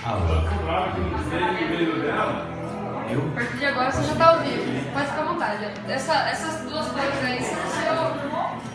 A partir de agora você já está ao vivo. Pode ficar à vontade. Essas duas coisas aí são seu norte.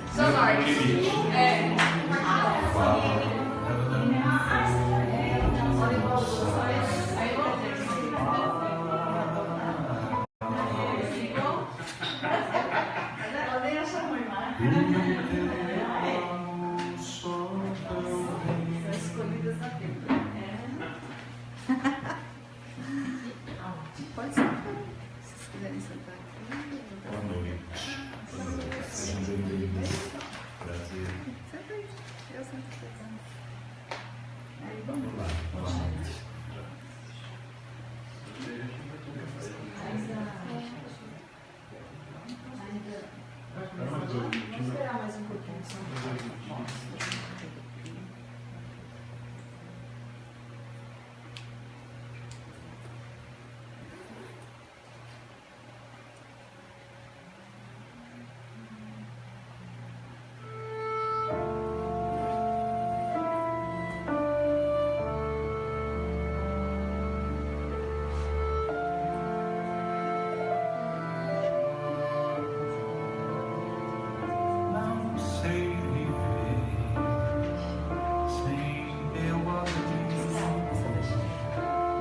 Pode ser. Se vocês quiserem sentar aqui. Boa noite. Sejam bem-vindos. Prazer. Senta aí. Eu sento aqui. Aí, Vamos lá. Boa noite. Vamos esperar mais um pouquinho. Não sei viver sem teu amor.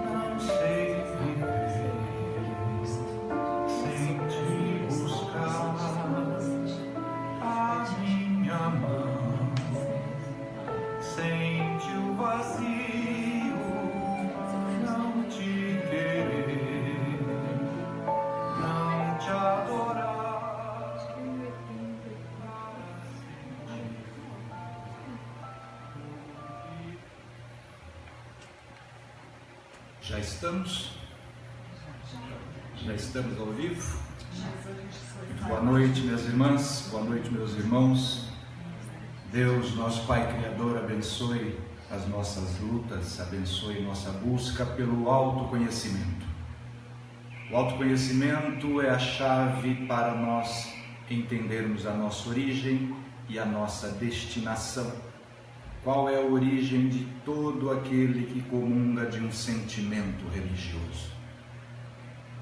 Não sei viver sem te buscar. A minha mão sente o vazio, não te querer, não te adorar. Já estamos? Já estamos ao vivo? Muito boa noite, minhas irmãs, boa noite, meus irmãos. Deus, nosso Pai Criador, abençoe as nossas lutas, abençoe nossa busca pelo autoconhecimento. O autoconhecimento é a chave para nós entendermos a nossa origem e a nossa destinação. Qual é a origem de todo aquele que comunga de um sentimento religioso?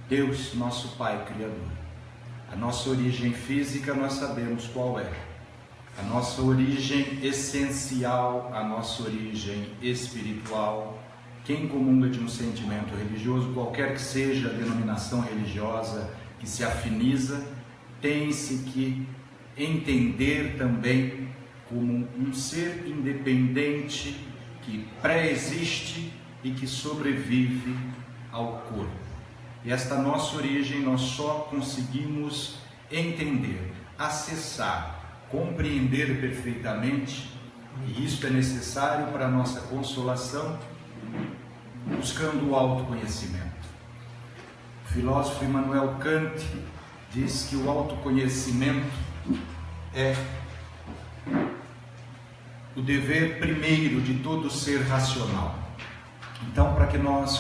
Deus, nosso Pai Criador. A nossa origem física nós sabemos qual é. A nossa origem essencial, a nossa origem espiritual. Quem comunga de um sentimento religioso, qualquer que seja a denominação religiosa que se afiniza, tem-se que entender também como um ser independente que pré-existe e que sobrevive ao corpo. E esta nossa origem nós só conseguimos entender, acessar, compreender perfeitamente, e isto é necessário para a nossa consolação, buscando o autoconhecimento. O filósofo Immanuel Kant diz que o autoconhecimento é o dever primeiro de todo ser racional. Então, para que nós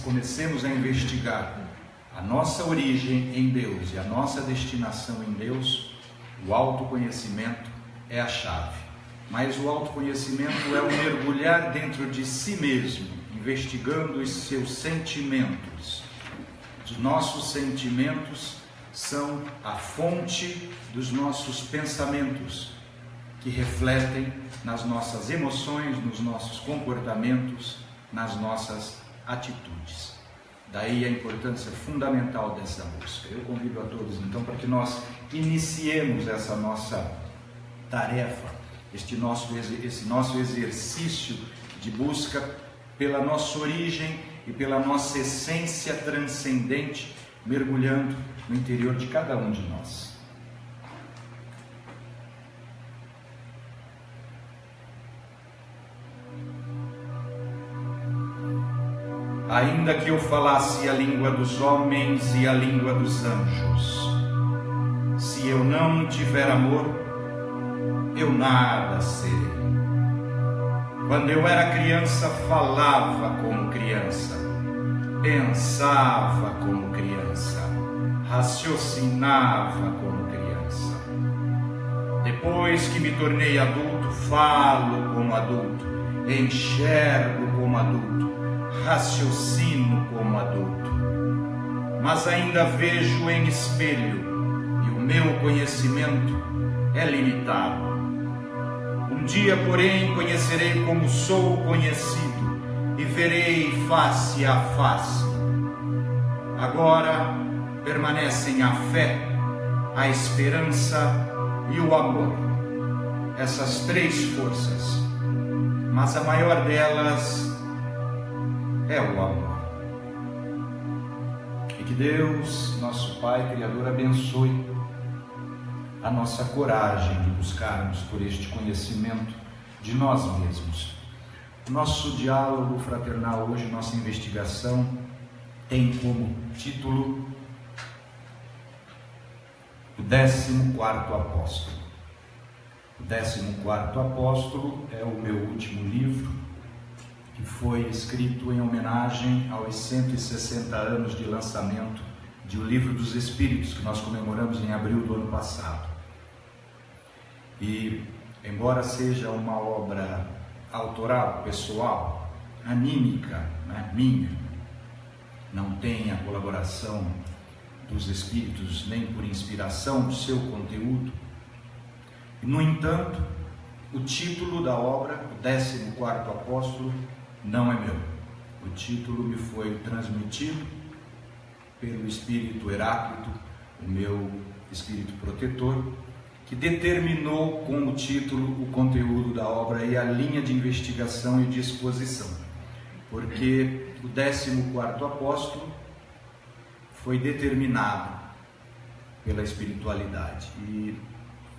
comecemos a investigar a nossa origem em Deus e a nossa destinação em Deus, o autoconhecimento é a chave. Mas o autoconhecimento é o mergulhar dentro de si mesmo, investigando os seus sentimentos. Os nossos sentimentos são a fonte dos nossos pensamentos, que refletem nas nossas emoções, nos nossos comportamentos, nas nossas atitudes. Daí a importância fundamental dessa busca. Eu convido a todos, então, para que nós iniciemos essa nossa tarefa, esse nosso exercício de busca pela nossa origem e pela nossa essência transcendente, mergulhando no interior de cada um de nós. Ainda que eu falasse a língua dos homens e a língua dos anjos, se eu não tiver amor, eu nada serei. Quando eu era criança, falava como criança, pensava como criança, raciocinava como criança. Depois que me tornei adulto, falo como adulto, enxergo como como adulto, raciocino como adulto, mas ainda vejo em espelho e o meu conhecimento é limitado. Um dia, porém, conhecerei como sou conhecido e verei face a face. Agora permanecem a fé, a esperança e o amor, essas três forças, mas a maior delas é o amor. E que Deus, nosso Pai Criador, abençoe a nossa coragem de buscarmos por este conhecimento de nós mesmos. Nosso diálogo fraternal hoje, nossa investigação, tem como título o 14º Apóstolo. O 14º Apóstolo é o meu último livro, que foi escrito em homenagem aos 160 anos de lançamento de O Livro dos Espíritos, que nós comemoramos em abril do ano passado. E, embora seja uma obra autoral, pessoal, anímica, minha, não tem a colaboração dos Espíritos, nem por inspiração do seu conteúdo. No entanto, o título da obra, o 14º Apóstolo, não é meu. O título me foi transmitido pelo Espírito Heráclito, o meu Espírito protetor, que determinou com o título o conteúdo da obra e a linha de investigação e de exposição. Porque o 14º Apóstolo foi determinado pela espiritualidade. E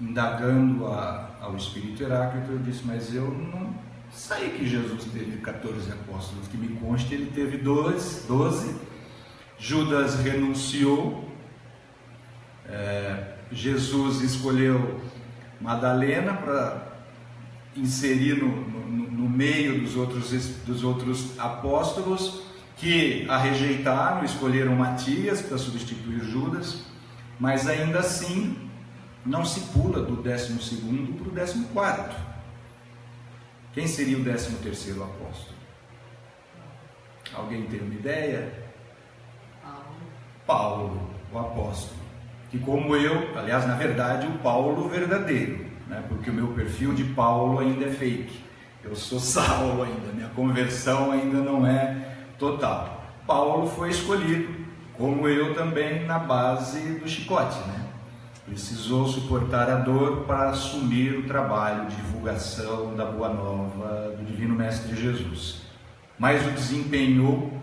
indagando ao Espírito Heráclito, eu disse, mas eu não sei que Jesus teve 14 apóstolos, que me conste, ele teve 12. Judas renunciou, Jesus escolheu Madalena para inserir no meio dos outros apóstolos, que a rejeitaram, escolheram Matias para substituir Judas, mas ainda assim não se pula do 12º para o 14º. Quem seria o 13º apóstolo? Alguém tem uma ideia? Paulo, o apóstolo. Que como eu, aliás, na verdade, o Paulo verdadeiro, porque o meu perfil de Paulo ainda é fake. Eu sou Saulo ainda, minha conversão ainda não é total. Paulo foi escolhido, como eu também, na base do chicote, Precisou suportar a dor para assumir o trabalho de divulgação da Boa Nova do Divino Mestre Jesus. Mas o desempenhou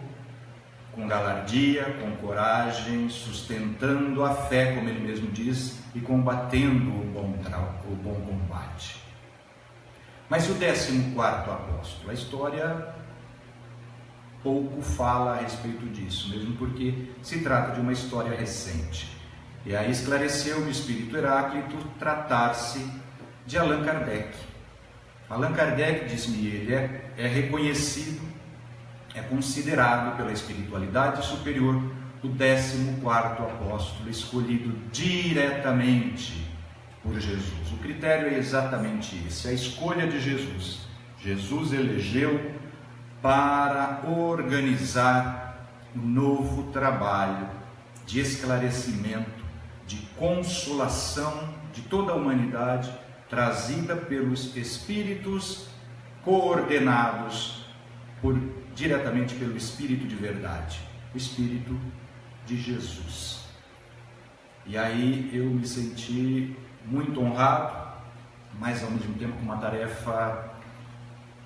com galardia, com coragem, sustentando a fé, como ele mesmo diz, e combatendo o bom combate. Mas e o 14º apóstolo? A história pouco fala a respeito disso, mesmo porque se trata de uma história recente. E aí esclareceu o Espírito Heráclito tratar-se de Allan Kardec. Allan Kardec, diz-me ele, é reconhecido, é considerado pela espiritualidade superior o 14º apóstolo, escolhido diretamente por Jesus. O critério é exatamente esse, a escolha de Jesus. Jesus elegeu para organizar um novo trabalho de esclarecimento, de consolação de toda a humanidade, trazida pelos Espíritos coordenados diretamente pelo Espírito de verdade, o Espírito de Jesus. E aí eu me senti muito honrado, mas ao mesmo tempo com uma tarefa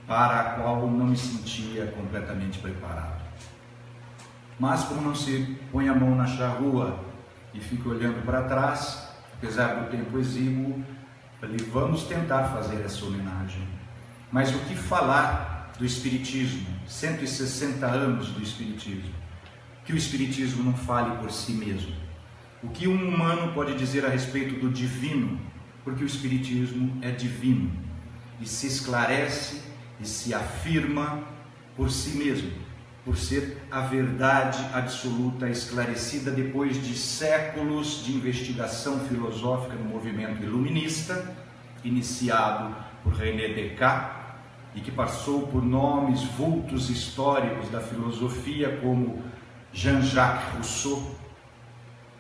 para a qual não me sentia completamente preparado. Mas como não se põe a mão na charrua e fica olhando para trás, apesar do tempo exíguo, falei, vamos tentar fazer essa homenagem. Mas o que falar do Espiritismo? 160 anos do Espiritismo. Que o Espiritismo não fale por si mesmo. O que um humano pode dizer a respeito do divino? Porque o Espiritismo é divino e se esclarece e se afirma por si mesmo, por ser a verdade absoluta esclarecida depois de séculos de investigação filosófica no movimento iluminista, iniciado por René Descartes e que passou por nomes, vultos históricos da filosofia como Jean-Jacques Rousseau,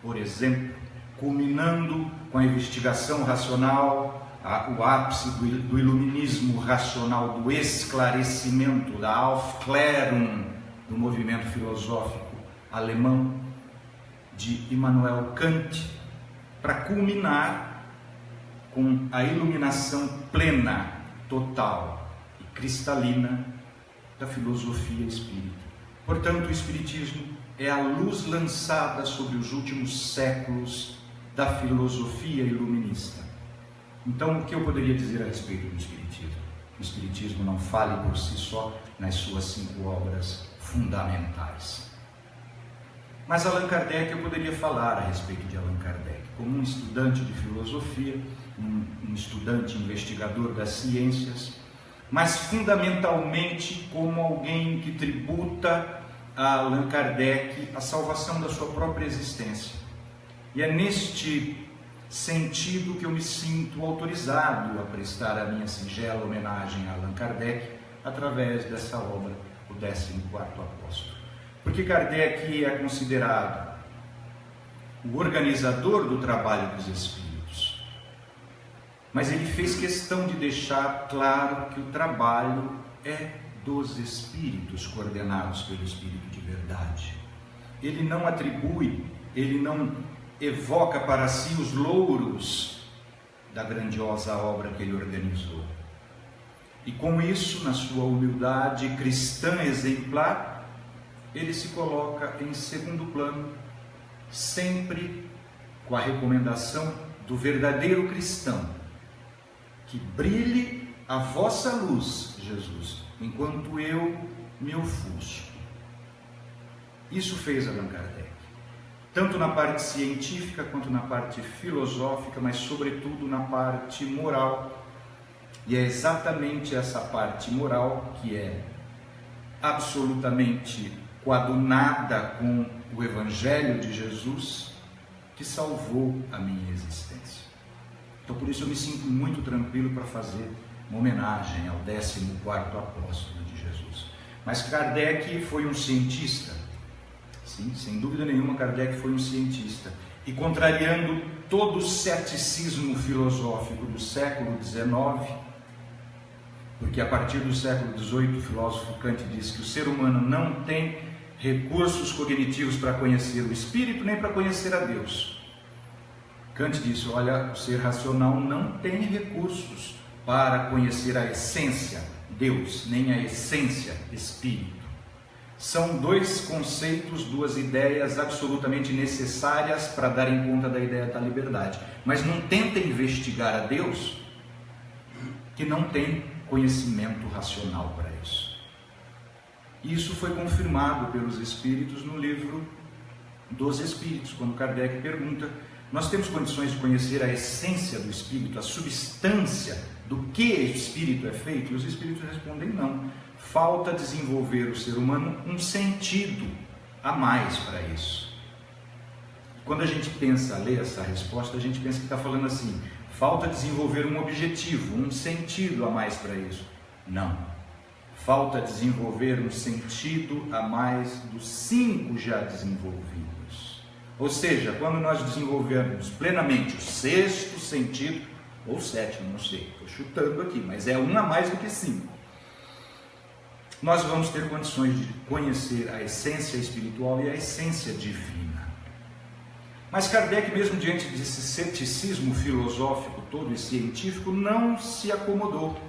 por exemplo, culminando com a investigação racional, o ápice do iluminismo racional, do esclarecimento, da Aufklärung, do movimento filosófico alemão de Immanuel Kant, para culminar com a iluminação plena, total e cristalina da filosofia espírita. Portanto, o Espiritismo é a luz lançada sobre os últimos séculos da filosofia iluminista. Então, o que eu poderia dizer a respeito do Espiritismo? O Espiritismo não fale por si só nas suas 5 obras fundamentais. Mas Allan Kardec, eu poderia falar a respeito de Allan Kardec, como um estudante de filosofia, um estudante investigador das ciências, mas fundamentalmente como alguém que tributa a Allan Kardec a salvação da sua própria existência. E é neste sentido que eu me sinto autorizado a prestar a minha singela homenagem a Allan Kardec através dessa obra, o 14º Apóstolo. Porque Kardec é considerado o organizador do trabalho dos Espíritos, mas ele fez questão de deixar claro que o trabalho é dos Espíritos coordenados pelo Espírito de verdade. Ele não atribui, ele não evoca para si os louros da grandiosa obra que ele organizou. E com isso, na sua humildade cristã exemplar, ele se coloca em segundo plano, sempre com a recomendação do verdadeiro cristão: que brilhe a vossa luz, Jesus, enquanto eu me ofusco. Isso fez Allan Kardec, tanto na parte científica quanto na parte filosófica, mas sobretudo na parte moral. E é exatamente essa parte moral que é absolutamente coadunada com o Evangelho de Jesus que salvou a minha existência. Então, por isso eu me sinto muito tranquilo para fazer uma homenagem ao 14º Apóstolo de Jesus. Mas Kardec foi um cientista. Sim, sem dúvida nenhuma, Kardec foi um cientista. E contrariando todo o ceticismo filosófico do século XIX, porque a partir do século XVIII o filósofo Kant disse que o ser humano não tem recursos cognitivos para conhecer o Espírito nem para conhecer a Deus. Kant disse: olha, o ser racional não tem recursos para conhecer a essência, Deus, nem a essência, Espírito. São 2 conceitos, 2 ideias absolutamente necessárias para darem conta da ideia da liberdade. Mas não tenta investigar a Deus que não tem conhecimento racional para isso. Isso foi confirmado pelos Espíritos no livro dos Espíritos, quando Kardec pergunta: nós temos condições de conhecer a essência do Espírito, a substância do que o Espírito é feito? E os Espíritos respondem: não. Falta desenvolver o ser humano um sentido a mais para isso. Quando a gente pensa, lê essa resposta, a gente pensa que está falando assim: falta desenvolver um objetivo, um sentido a mais para isso. Não. Falta desenvolver um sentido a mais dos 5 já desenvolvidos. Ou seja, quando nós desenvolvermos plenamente o 6º sentido, ou 7º, não sei, estou chutando aqui, mas é um a mais do que 5. Nós vamos ter condições de conhecer a essência espiritual e a essência divina. Mas Kardec, mesmo diante desse ceticismo filosófico todo e científico, não se acomodou,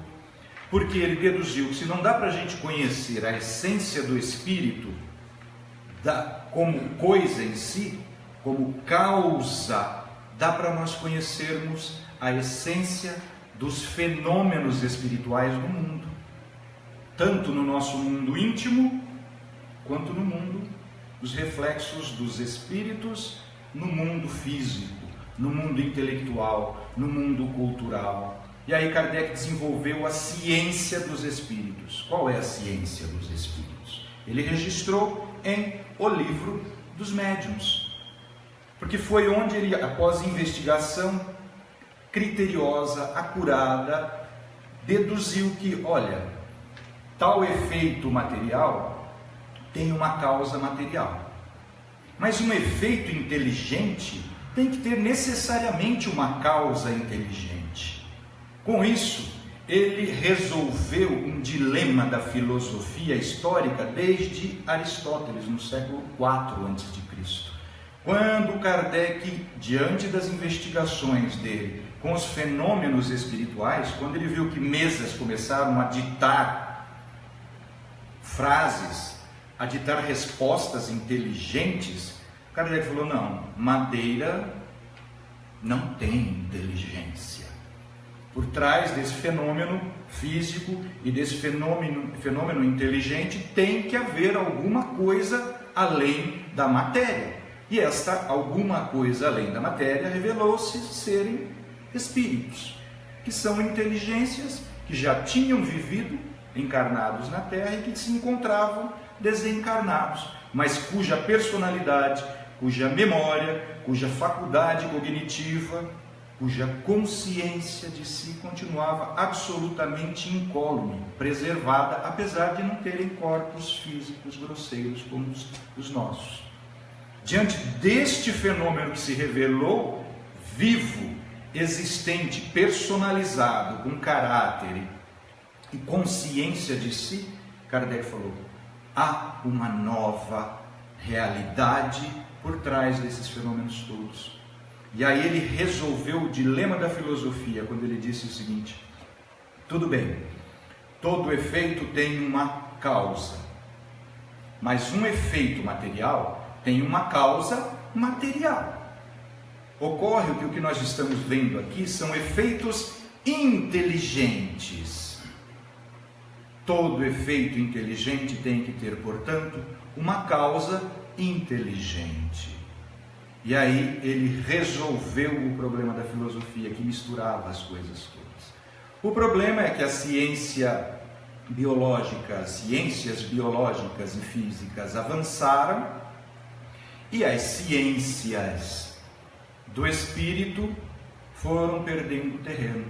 porque ele deduziu que se não dá para a gente conhecer a essência do Espírito como coisa em si, como causa, dá para nós conhecermos a essência dos fenômenos espirituais do mundo, tanto no nosso mundo íntimo, quanto no mundo dos reflexos dos espíritos, no mundo físico, no mundo intelectual, no mundo cultural. E aí Kardec desenvolveu a ciência dos espíritos. Qual é a ciência dos espíritos? Ele registrou em O Livro dos Médiuns, porque foi onde ele, após investigação criteriosa, acurada, deduziu que, olha, tal efeito material tem uma causa material. Mas um efeito inteligente tem que ter necessariamente uma causa inteligente. Com isso, ele resolveu um dilema da filosofia histórica desde Aristóteles, no século IV a.C. Quando Kardec, diante das investigações dele com os fenômenos espirituais, quando ele viu que mesas começaram a ditar frases, a ditar respostas inteligentes, Kardec falou: não, madeira não tem inteligência. Por trás desse fenômeno físico e desse fenômeno inteligente tem que haver alguma coisa além da matéria. E esta alguma coisa além da matéria revelou-se serem espíritos, que são inteligências que já tinham vivido encarnados na Terra e que se encontravam desencarnados, mas cuja personalidade, cuja memória, cuja faculdade cognitiva, cuja consciência de si continuava absolutamente incólume, preservada, apesar de não terem corpos físicos grosseiros como os nossos. Diante deste fenômeno que se revelou vivo, existente, personalizado, com caráter e consciência de si, Kardec falou: há uma nova realidade por trás desses fenômenos todos. E aí ele resolveu o dilema da filosofia quando ele disse o seguinte: tudo bem, todo efeito tem uma causa, mas um efeito material tem uma causa material. Ocorre que o que nós estamos vendo aqui são efeitos inteligentes. Todo efeito inteligente tem que ter, portanto, uma causa inteligente. E aí ele resolveu o problema da filosofia, que misturava as coisas todas. O problema é que a ciência biológica, ciências biológicas e físicas avançaram, e as ciências do espírito foram perdendo terreno.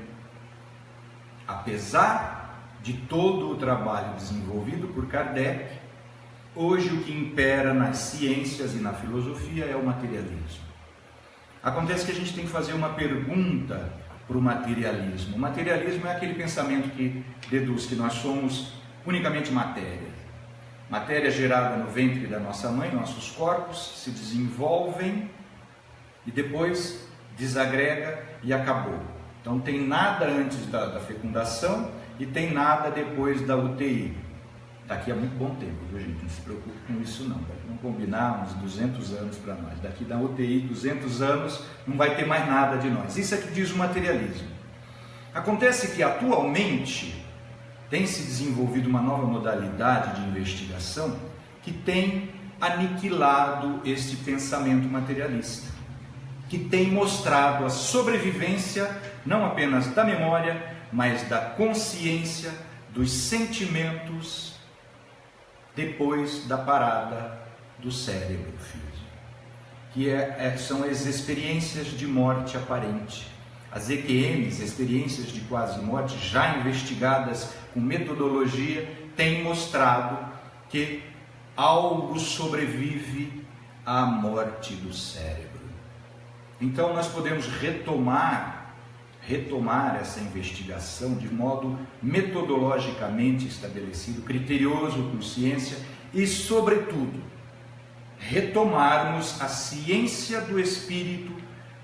Apesar de todo o trabalho desenvolvido por Kardec, hoje o que impera nas ciências e na filosofia é o materialismo. Acontece que a gente tem que fazer uma pergunta para o materialismo. O materialismo é aquele pensamento que deduz que nós somos unicamente matéria. Matéria gerada no ventre da nossa mãe, nossos corpos se desenvolvem e depois desagrega e acabou. Então tem nada antes da fecundação e tem nada depois da UTI. Daqui a muito bom tempo, viu, gente? Não se preocupe com isso não. Vamos combinar uns 200 anos para nós. Daqui da UTI, 200 anos, não vai ter mais nada de nós. Isso é que diz o materialismo. Acontece que atualmente tem se desenvolvido uma nova modalidade de investigação que tem aniquilado este pensamento materialista, que tem mostrado a sobrevivência não apenas da memória, mas da consciência, dos sentimentos depois da parada do cérebro físico, que são as experiências de morte aparente. As EQMs, experiências de quase morte, já investigadas com metodologia, têm mostrado que algo sobrevive à morte do cérebro. Então nós podemos retomar essa investigação de modo metodologicamente estabelecido, criterioso por ciência e, sobretudo, retomarmos a ciência do espírito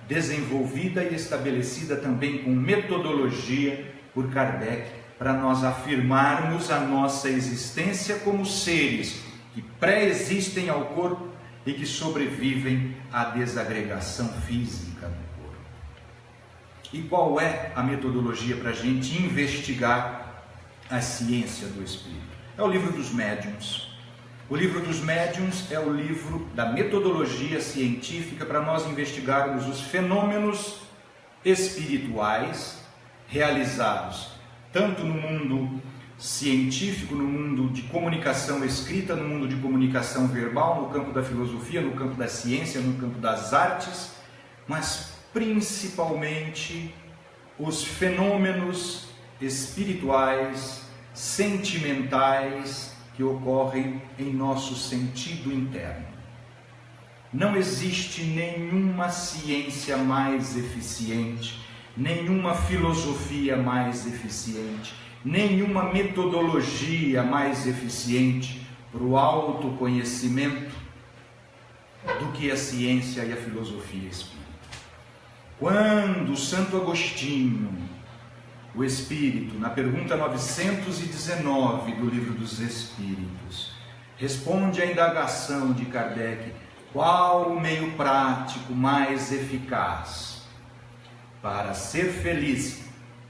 desenvolvida e estabelecida também com metodologia por Kardec, para nós afirmarmos a nossa existência como seres que pré-existem ao corpo e que sobrevivem à desagregação física do corpo. E qual é a metodologia para a gente investigar a ciência do espírito? É o livro dos médiuns. O livro dos médiuns é o livro da metodologia científica para nós investigarmos os fenômenos espirituais realizados tanto no mundo científico, no mundo de comunicação escrita, no mundo de comunicação verbal, no campo da filosofia, no campo da ciência, no campo das artes, mas principalmente os fenômenos espirituais sentimentais que ocorrem em nosso sentido interno. Não existe nenhuma ciência mais eficiente, nenhuma filosofia mais eficiente, nenhuma metodologia mais eficiente para o autoconhecimento do que a ciência e a filosofia espírita. Quando Santo Agostinho, o Espírito, na pergunta 919 do Livro dos Espíritos, responde à indagação de Kardec: qual o meio prático mais eficaz para ser feliz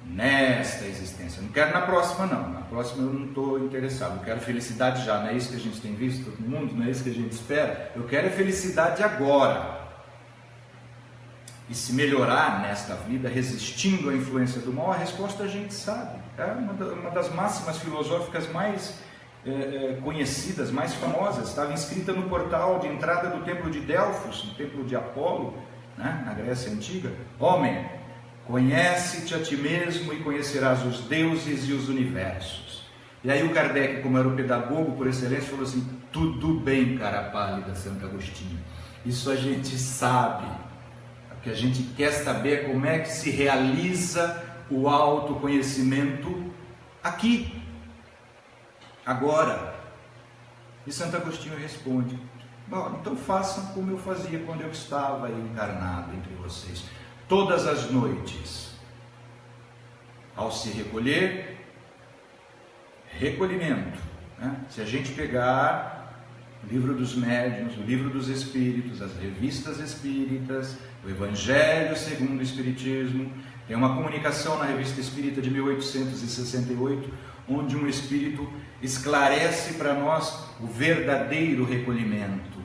nesta existência? Não quero na próxima não, na próxima eu não estou interessado, eu quero felicidade já, não é isso que a gente tem visto todo mundo, não é isso que a gente espera, eu quero a felicidade agora. E se melhorar nesta vida, resistindo à influência do mal, a resposta a gente sabe. É uma das máximas filosóficas mais conhecidas, mais famosas. Estava inscrita no portal de entrada do templo de Delfos, no templo de Apolo, né, na Grécia Antiga. Homem, conhece-te a ti mesmo e conhecerás os deuses e os universos. E aí o Kardec, como era o pedagogo por excelência, falou assim: tudo bem, cara pálida, Santo Agostinho. Isso a gente sabe. O que a gente quer saber é como é que se realiza o autoconhecimento aqui, agora. E Santo Agostinho responde: bom, então façam como eu fazia quando eu estava encarnado entre vocês. Todas as noites, ao se recolher, recolhimento, né? Se a gente pegar o Livro dos Médiuns, o Livro dos Espíritos, as revistas espíritas, o Evangelho segundo o Espiritismo, tem uma comunicação na Revista Espírita de 1868, onde um espírito esclarece para nós o verdadeiro recolhimento.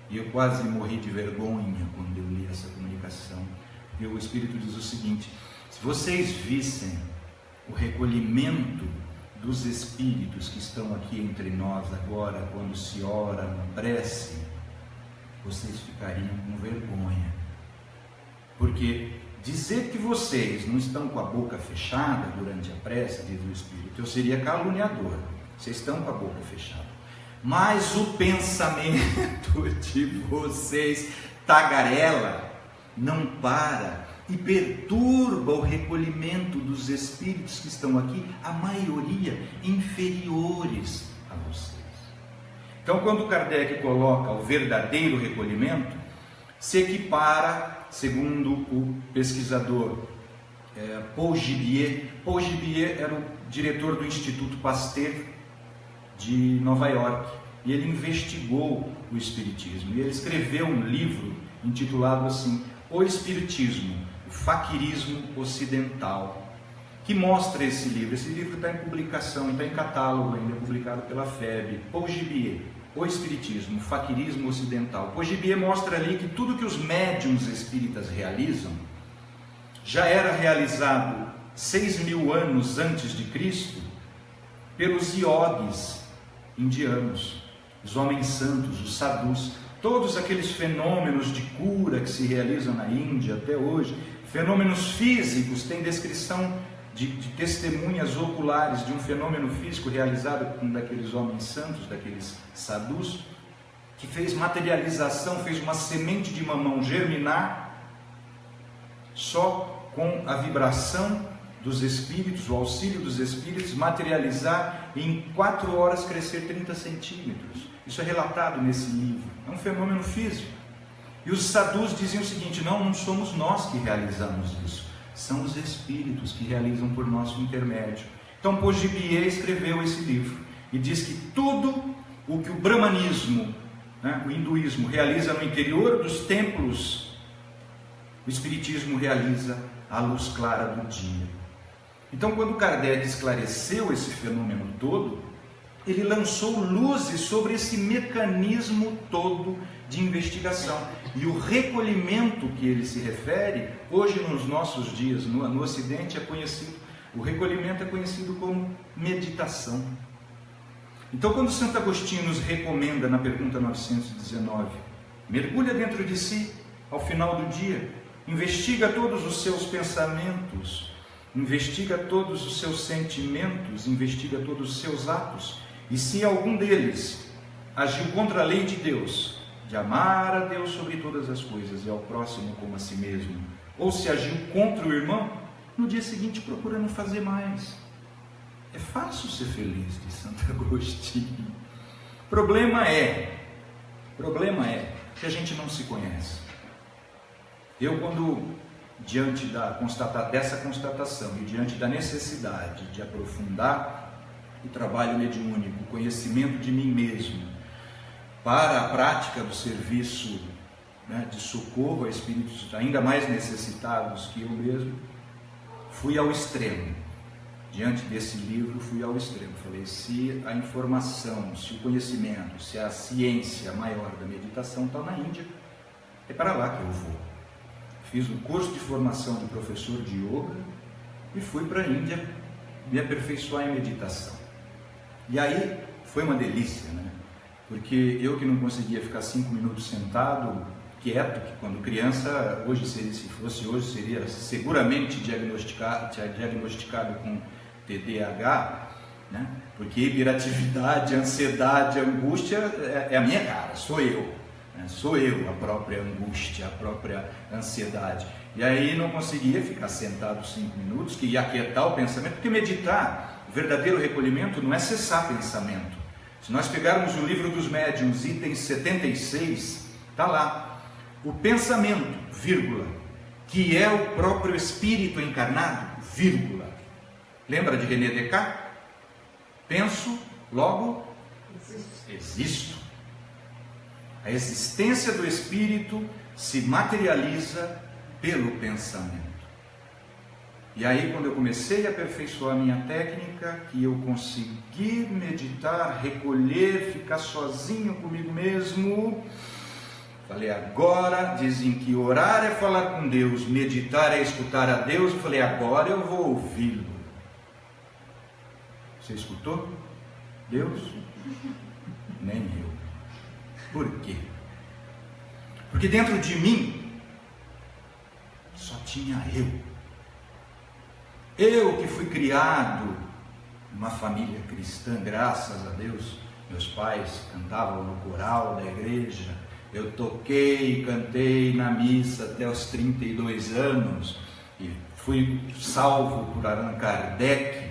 E eu quase morri de vergonha quando eu li essa comunicação. E o espírito diz o seguinte: se vocês vissem o recolhimento dos espíritos que estão aqui entre nós agora, quando se ora na prece, vocês ficariam com vergonha. Porque dizer que vocês não estão com a boca fechada durante a prece, diz o Espírito, eu seria caluniador. Vocês estão com a boca fechada. Mas o pensamento de vocês tagarela, não para e perturba o recolhimento dos espíritos que estão aqui, a maioria inferiores a vocês. Então, quando Kardec coloca o verdadeiro recolhimento, se equipara, segundo o pesquisador Paul Gibier. Paul Gibier era o diretor do Instituto Pasteur de Nova York, e ele investigou o Espiritismo, e ele escreveu um livro intitulado assim: O Espiritismo, o Faquirismo Ocidental, que mostra esse livro. Esse livro está em publicação, está em catálogo ainda, publicado pela FEB. Paul Gibier, O Espiritismo, o Faquirismo Ocidental. Paul Gibier mostra ali que tudo que os médiuns espíritas realizam já era realizado 6.000 anos antes de Cristo pelos iogues indianos, os homens santos, os sadhus. Todos aqueles fenômenos de cura que se realizam na Índia até hoje, fenômenos físicos, tem descrição de testemunhas oculares de um fenômeno físico realizado por um daqueles homens santos, daqueles sadhus, que fez materialização, fez uma semente de mamão germinar só com a vibração dos espíritos, o auxílio dos espíritos, materializar e em 4 horas crescer 30 centímetros. Isso é relatado nesse livro. É um fenômeno físico. E os sadhus diziam o seguinte: não somos nós que realizamos isso, são os espíritos que realizam por nosso intermédio. Então Paul Gibier escreveu esse livro e diz que tudo o que o brahmanismo, o hinduísmo realiza no interior dos templos, o espiritismo realiza à luz clara do dia. Então, quando Kardec esclareceu esse fenômeno todo, ele lançou luzes sobre esse mecanismo todo de investigação. E o recolhimento que ele se refere, hoje nos nossos dias, no Ocidente, é conhecido, o recolhimento é conhecido como meditação. Então, quando Santo Agostinho nos recomenda na pergunta 919, mergulha dentro de si ao final do dia, investiga todos os seus pensamentos investiga todos os seus sentimentos, investiga todos os seus atos, e se algum deles agiu contra a lei de Deus, de amar a Deus sobre todas as coisas e ao próximo como a si mesmo, ou se agiu contra o irmão, no dia seguinte procura não fazer mais. É fácil ser feliz, diz Santo Agostinho. O problema é que a gente não se conhece. Eu, quando diante dessa constatação e diante da necessidade de aprofundar o trabalho mediúnico, o conhecimento de mim mesmo, para a prática do serviço, de socorro a espíritos ainda mais necessitados que eu mesmo, fui ao extremo. Diante desse livro, fui ao extremo. Falei, se a informação, se o conhecimento, se a ciência maior da meditação está na Índia, é para lá que eu vou. Fiz um curso de formação de professor de yoga e fui para a Índia me aperfeiçoar em meditação. E aí foi uma delícia, Porque eu que não conseguia ficar 5 minutos sentado, quieto, que quando criança, se fosse hoje, seria seguramente diagnosticado com TDAH, Porque hiperatividade, ansiedade, angústia é a minha cara, sou eu. Sou eu a própria angústia, a própria ansiedade. E aí não conseguia ficar sentado 5 minutos, que ia aquietar o pensamento, porque meditar, o verdadeiro recolhimento não é cessar pensamento. Se nós pegarmos o livro dos médiuns, item 76, está lá, o pensamento, vírgula, que é o próprio espírito encarnado, vírgula. Lembra de René Descartes? Penso, logo existo. A existência do espírito se materializa pelo pensamento. E aí, quando eu comecei a aperfeiçoar a minha técnica, que eu consegui meditar, recolher, ficar sozinho comigo mesmo, falei, agora, dizem que orar é falar com Deus, meditar é escutar a Deus, eu falei, agora eu vou ouvi-lo. Você escutou? Deus? Nem eu. Por quê? Porque dentro de mim só tinha eu. Eu que fui criado numa família cristã, graças a Deus. Meus pais cantavam no coral da igreja. Eu toquei e cantei na missa até os 32 anos. E fui salvo por Allan Kardec.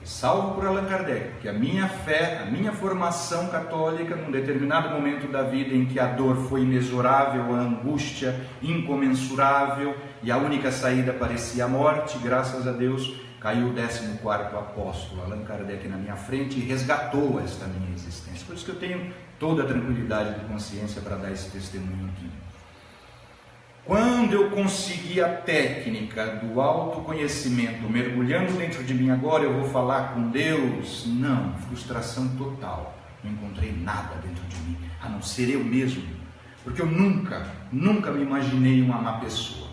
Salvo por Allan Kardec, porque a minha fé, a minha formação católica, num determinado momento da vida em que a dor foi inexorável, a angústia incomensurável e a única saída parecia a morte, graças a Deus, caiu o 14º apóstolo, Allan Kardec, na minha frente e resgatou esta minha existência. Por isso que eu tenho toda a tranquilidade de consciência para dar esse testemunho aqui. Quando eu consegui a técnica do autoconhecimento, mergulhando dentro de mim, agora eu vou falar com Deus, não, frustração total, não encontrei nada dentro de mim, a não ser eu mesmo, porque eu nunca me imaginei uma má pessoa,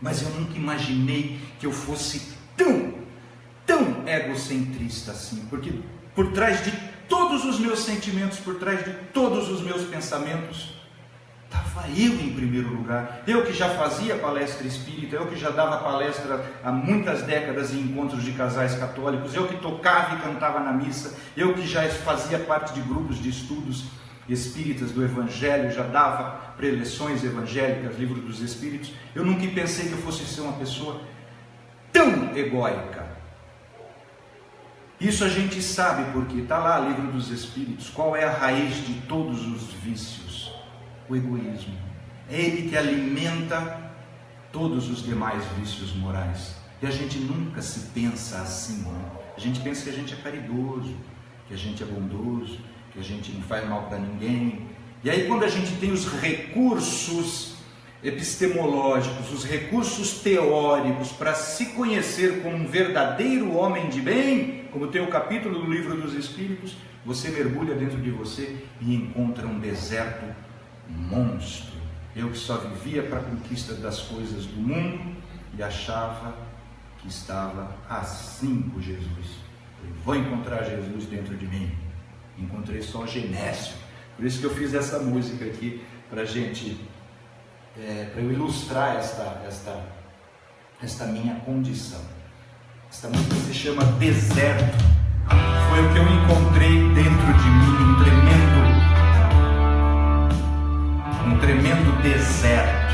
mas eu nunca imaginei que eu fosse tão egocentrista assim, porque por trás de todos os meus sentimentos, por trás de todos os meus pensamentos, estava eu em primeiro lugar. Eu que já fazia palestra espírita, eu que já dava palestra há muitas décadas em encontros de casais católicos, eu que tocava e cantava na missa, eu que já fazia parte de grupos de estudos espíritas do Evangelho, já dava preleções evangélicas, livro dos Espíritos. Eu nunca pensei que eu fosse ser uma pessoa tão egóica. Isso a gente sabe porque está lá, livro dos Espíritos, qual é a raiz de todos os vícios? O egoísmo. É ele que alimenta todos os demais vícios morais. E a gente nunca se pensa assim, A gente pensa que a gente é caridoso, que a gente é bondoso, que a gente não faz mal para ninguém. E aí, quando a gente tem os recursos epistemológicos, os recursos teóricos para se conhecer como um verdadeiro homem de bem, como tem o capítulo do livro dos Espíritos, você mergulha dentro de você e encontra um deserto monstro. Eu que só vivia para a conquista das coisas do mundo e achava que estava assim com Jesus. Eu vou encontrar Jesus dentro de mim. Encontrei só Genésio. Por isso que eu fiz essa música aqui para gente, para eu ilustrar esta minha condição. Esta música se chama Deserto. Foi o que eu encontrei dentro de mim, um tremendo deserto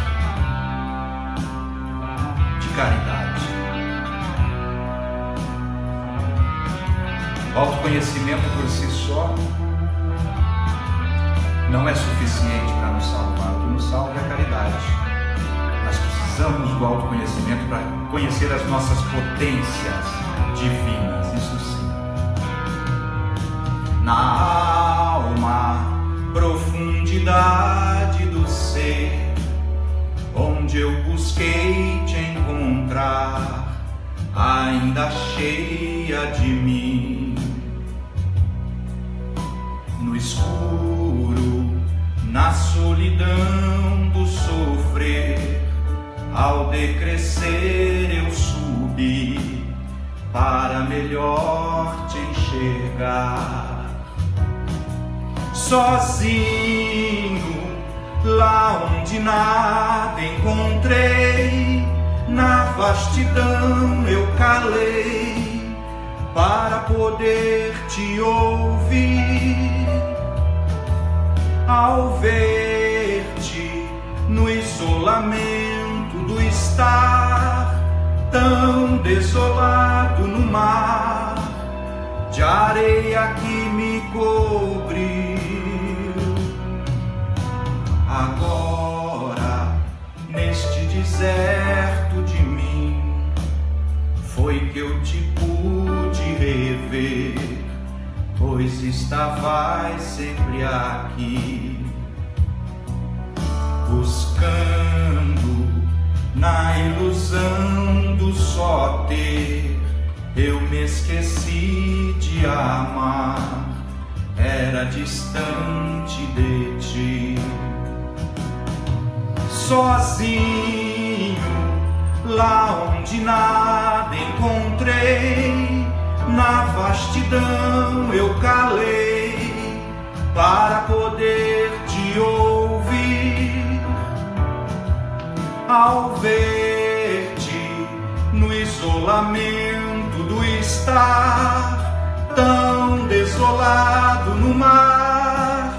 de caridade. O autoconhecimento por si só não é suficiente para nos salvar. O que nos salva é a caridade. Nós precisamos do autoconhecimento para conhecer as nossas potências divinas, isso sim. Na alma, profundidade do ser, onde eu busquei te encontrar, ainda cheia de mim. No escuro, na solidão do sofrer, ao decrescer eu subi para melhor te enxergar. Sozinho, lá onde nada encontrei, na vastidão eu calei para poder te ouvir. Ao ver-te no isolamento do estar, tão desolado no mar de areia que me cobriu. Agora, neste deserto de mim, foi que eu te pude rever, pois estavas sempre aqui, buscando na ilusão do só ter. Eu me esqueci de amar, era distante de ti. Sozinho, lá onde nada encontrei, na vastidão eu calei para poder te ouvir. Ao ver-te no isolamento do estar, tão desolado no mar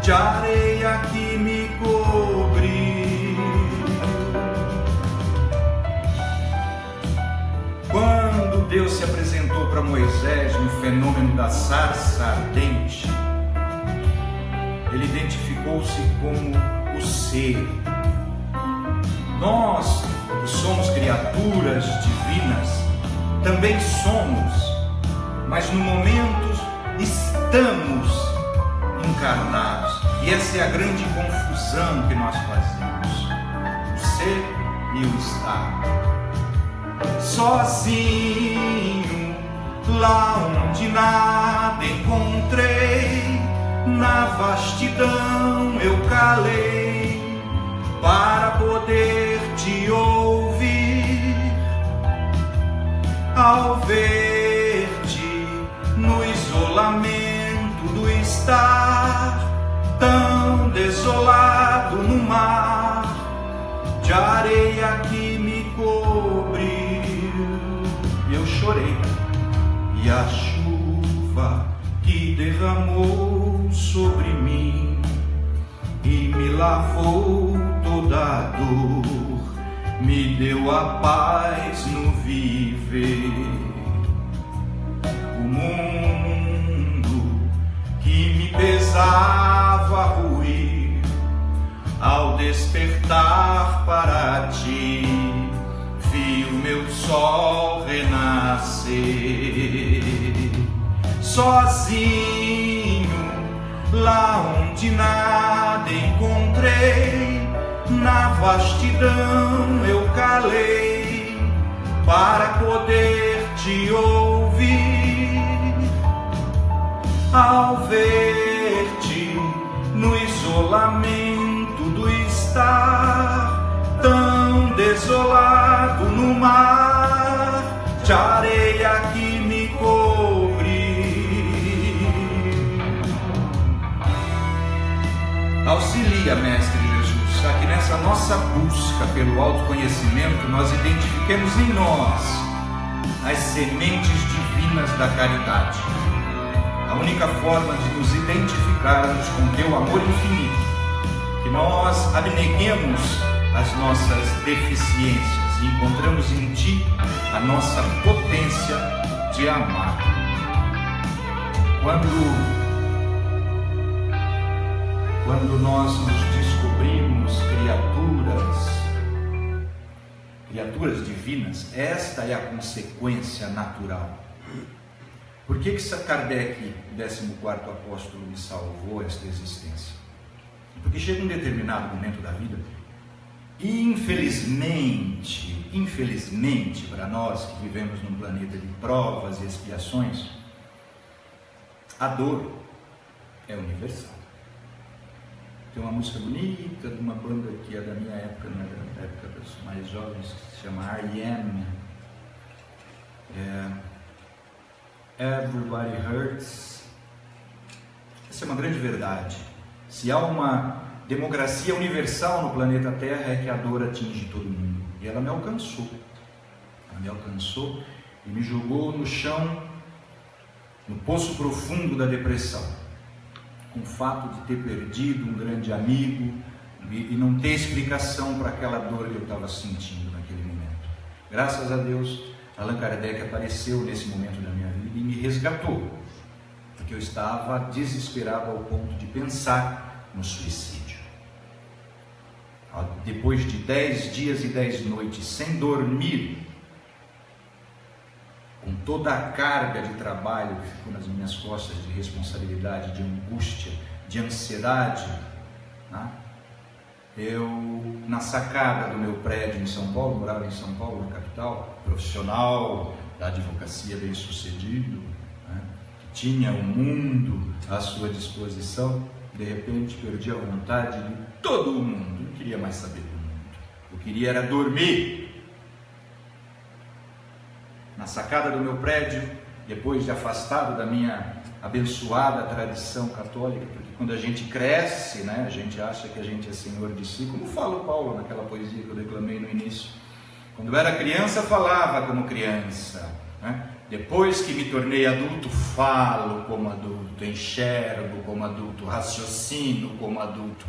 de areia que me cobriu. Quando Deus se apresentou para Moisés no fenômeno da sarça ardente, ele identificou-se como o ser. Nós, que somos criaturas divinas, também somos, mas no momento estamos encarnados. E essa é a grande confusão que nós fazemos: o ser e o estar. Sozinho, lá onde nada encontrei, na vastidão eu calei para poder te ouvir. Ao ver-te no isolamento do estar, tão desolado no mar de areia que me cobriu, eu chorei, e a chuva que derramou sobre mim e me lavou toda a dor, me deu a paz no viver. O mundo que me pesava ruir, ao despertar para ti, vi o meu sol renascer. Sozinho, lá onde nada encontrei, na vastidão eu calei para poder te ouvir. Ao ver-te no isolamento do estar, tão desolado no mar de areia que me cobriu. Auxilia, Mestre Jesus, a que nessa nossa busca pelo autoconhecimento nós identifiquemos em nós as sementes divinas da caridade. A única forma de nos identificarmos com teu amor infinito, que nós abneguemos as nossas deficiências e encontramos em ti a nossa potência de amar. Quando nós nos descobrimos criaturas divinas, esta é a consequência natural. Por que Kardec, o 14º apóstolo, me salvou esta existência? Porque chega um determinado momento da vida, e infelizmente para nós que vivemos num planeta de provas e expiações, a dor é universal. Tem uma música bonita de uma banda que é da minha época, não é da época dos mais jovens, que se chama R.E.M. Everybody Hurts. Essa é uma grande verdade. Se há uma democracia universal no planeta Terra, é que a dor atinge todo mundo. E ela me alcançou. E me jogou no chão, no poço profundo da depressão, com o fato de ter perdido um grande amigo e não ter explicação para aquela dor que eu estava sentindo naquele momento. Graças a Deus, Allan Kardec apareceu nesse momento da minha vida e me resgatou, porque eu estava desesperado ao ponto de pensar no suicídio. Depois de 10 dias e 10 noites sem dormir, com toda a carga de trabalho que ficou nas minhas costas, de responsabilidade, de angústia, de ansiedade, né? Eu, na sacada do meu prédio em São Paulo, morava em São Paulo, na capital, profissional da advocacia bem sucedido, né? Tinha o mundo à sua disposição, de repente perdi a vontade de todo o mundo, não queria mais saber do mundo, eu queria era dormir. Na sacada do meu prédio, depois de afastado da minha abençoada tradição católica, porque quando a gente cresce, né, a gente acha que a gente é senhor de si, como fala o Paulo naquela poesia que eu declamei no início. Quando eu era criança, falava como criança, né? Depois que me tornei adulto, falo como adulto, enxergo como adulto, raciocino como adulto.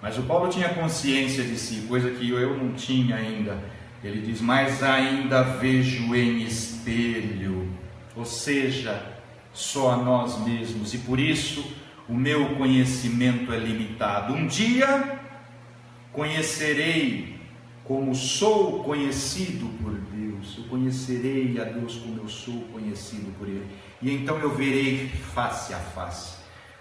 Mas o Paulo tinha consciência de si, coisa que eu não tinha ainda. Ele diz, mas ainda vejo em espelho, ou seja, só a nós mesmos, e por isso o meu conhecimento é limitado. Um dia conhecerei como sou conhecido por Deus, eu conhecerei a Deus como eu sou conhecido por Ele, e então eu verei face a face.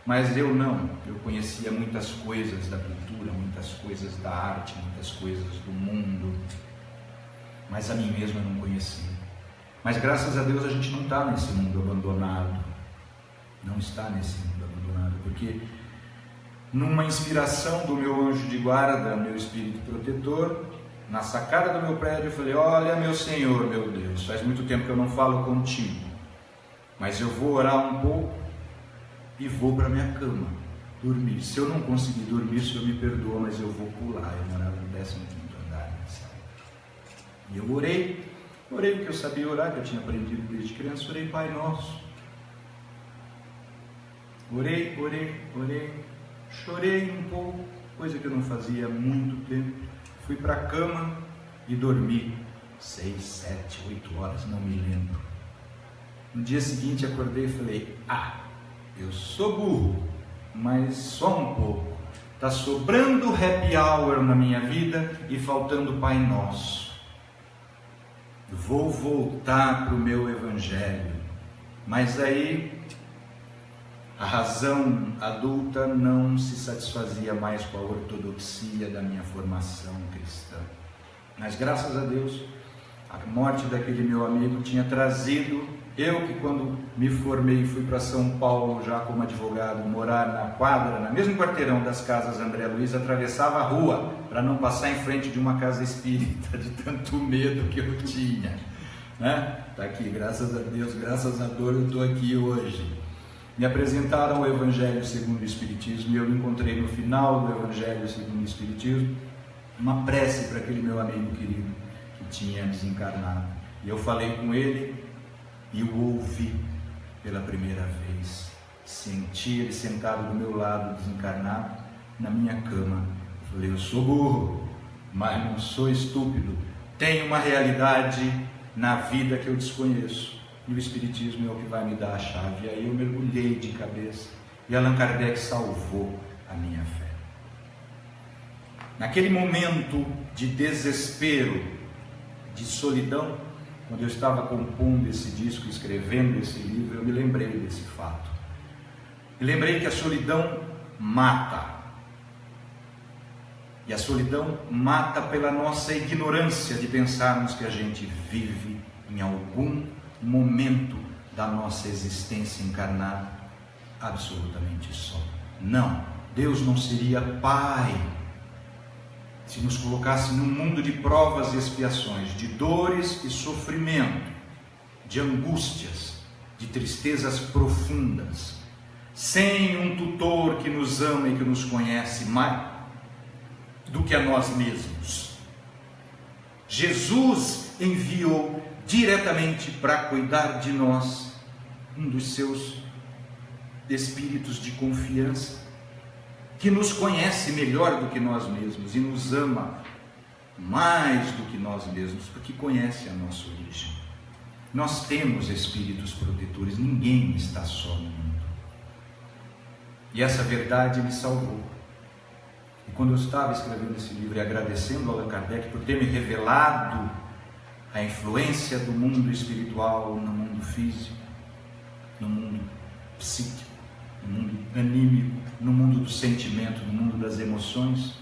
Mas eu não, eu conhecia muitas coisas da cultura, muitas coisas da arte, muitas coisas do mundo, mas a mim mesmo eu não conhecia. Mas graças a Deus a gente não está nesse mundo abandonado, não está nesse mundo abandonado, porque numa inspiração do meu anjo de guarda, meu espírito protetor, na sacada do meu prédio eu falei, olha meu Senhor, meu Deus, faz muito tempo que eu não falo contigo, mas eu vou orar um pouco e vou para minha cama, dormir. Se eu não conseguir dormir, o Senhor me perdoa, mas eu vou pular. Eu morava no 15º andar, sabe? E eu orei porque eu sabia orar, que eu tinha aprendido desde criança. Orei, Pai Nosso. Orei, chorei um pouco, coisa que eu não fazia há muito tempo. Fui para a cama e dormi 6, 7, 8 horas, não me lembro. No dia seguinte acordei e falei, eu sou burro, mas só um pouco. Está sobrando happy hour na minha vida e faltando Pai Nosso. Vou voltar para o meu evangelho. Mas aí a razão adulta não se satisfazia mais com a ortodoxia da minha formação cristã. Mas graças a Deus, a morte daquele meu amigo tinha trazido, eu que quando me formei e fui para São Paulo já como advogado, morar na quadra, no mesmo quarteirão das casas André Luiz, atravessava a rua para não passar em frente de uma casa espírita, de tanto medo que eu tinha, né? Tá aqui, graças a Deus, graças à dor eu estou aqui hoje. Me apresentaram o Evangelho segundo o Espiritismo e eu encontrei no final do Evangelho segundo o Espiritismo uma prece para aquele meu amigo querido que tinha desencarnado. E eu falei com ele e o ouvi pela primeira vez. Senti ele sentado do meu lado, desencarnado, na minha cama. Eu falei: eu sou burro, mas não sou estúpido. Tenho uma realidade na vida que eu desconheço. E o Espiritismo é o que vai me dar a chave. E aí eu mergulhei de cabeça. E Allan Kardec salvou a minha fé. Naquele momento de desespero, de solidão, quando eu estava compondo esse disco, escrevendo esse livro, eu me lembrei desse fato. Me lembrei que a solidão mata. E a solidão mata pela nossa ignorância de pensarmos que a gente vive em algum momento da nossa existência encarnada absolutamente só. Não, Deus não seria Pai se nos colocasse num mundo de provas e expiações, de dores e sofrimento, de angústias, de tristezas profundas, sem um tutor que nos ama e que nos conhece mais do que a nós mesmos. Jesus enviou diretamente para cuidar de nós um dos seus espíritos de confiança, que nos conhece melhor do que nós mesmos e nos ama mais do que nós mesmos, porque conhece a nossa origem. Nós temos espíritos protetores, ninguém está só no mundo. E essa verdade me salvou. E quando eu estava escrevendo esse livro e agradecendo a Allan Kardec por ter me revelado a influência do mundo espiritual no mundo físico, no mundo psíquico, no mundo anímico, no mundo do sentimento, no mundo das emoções,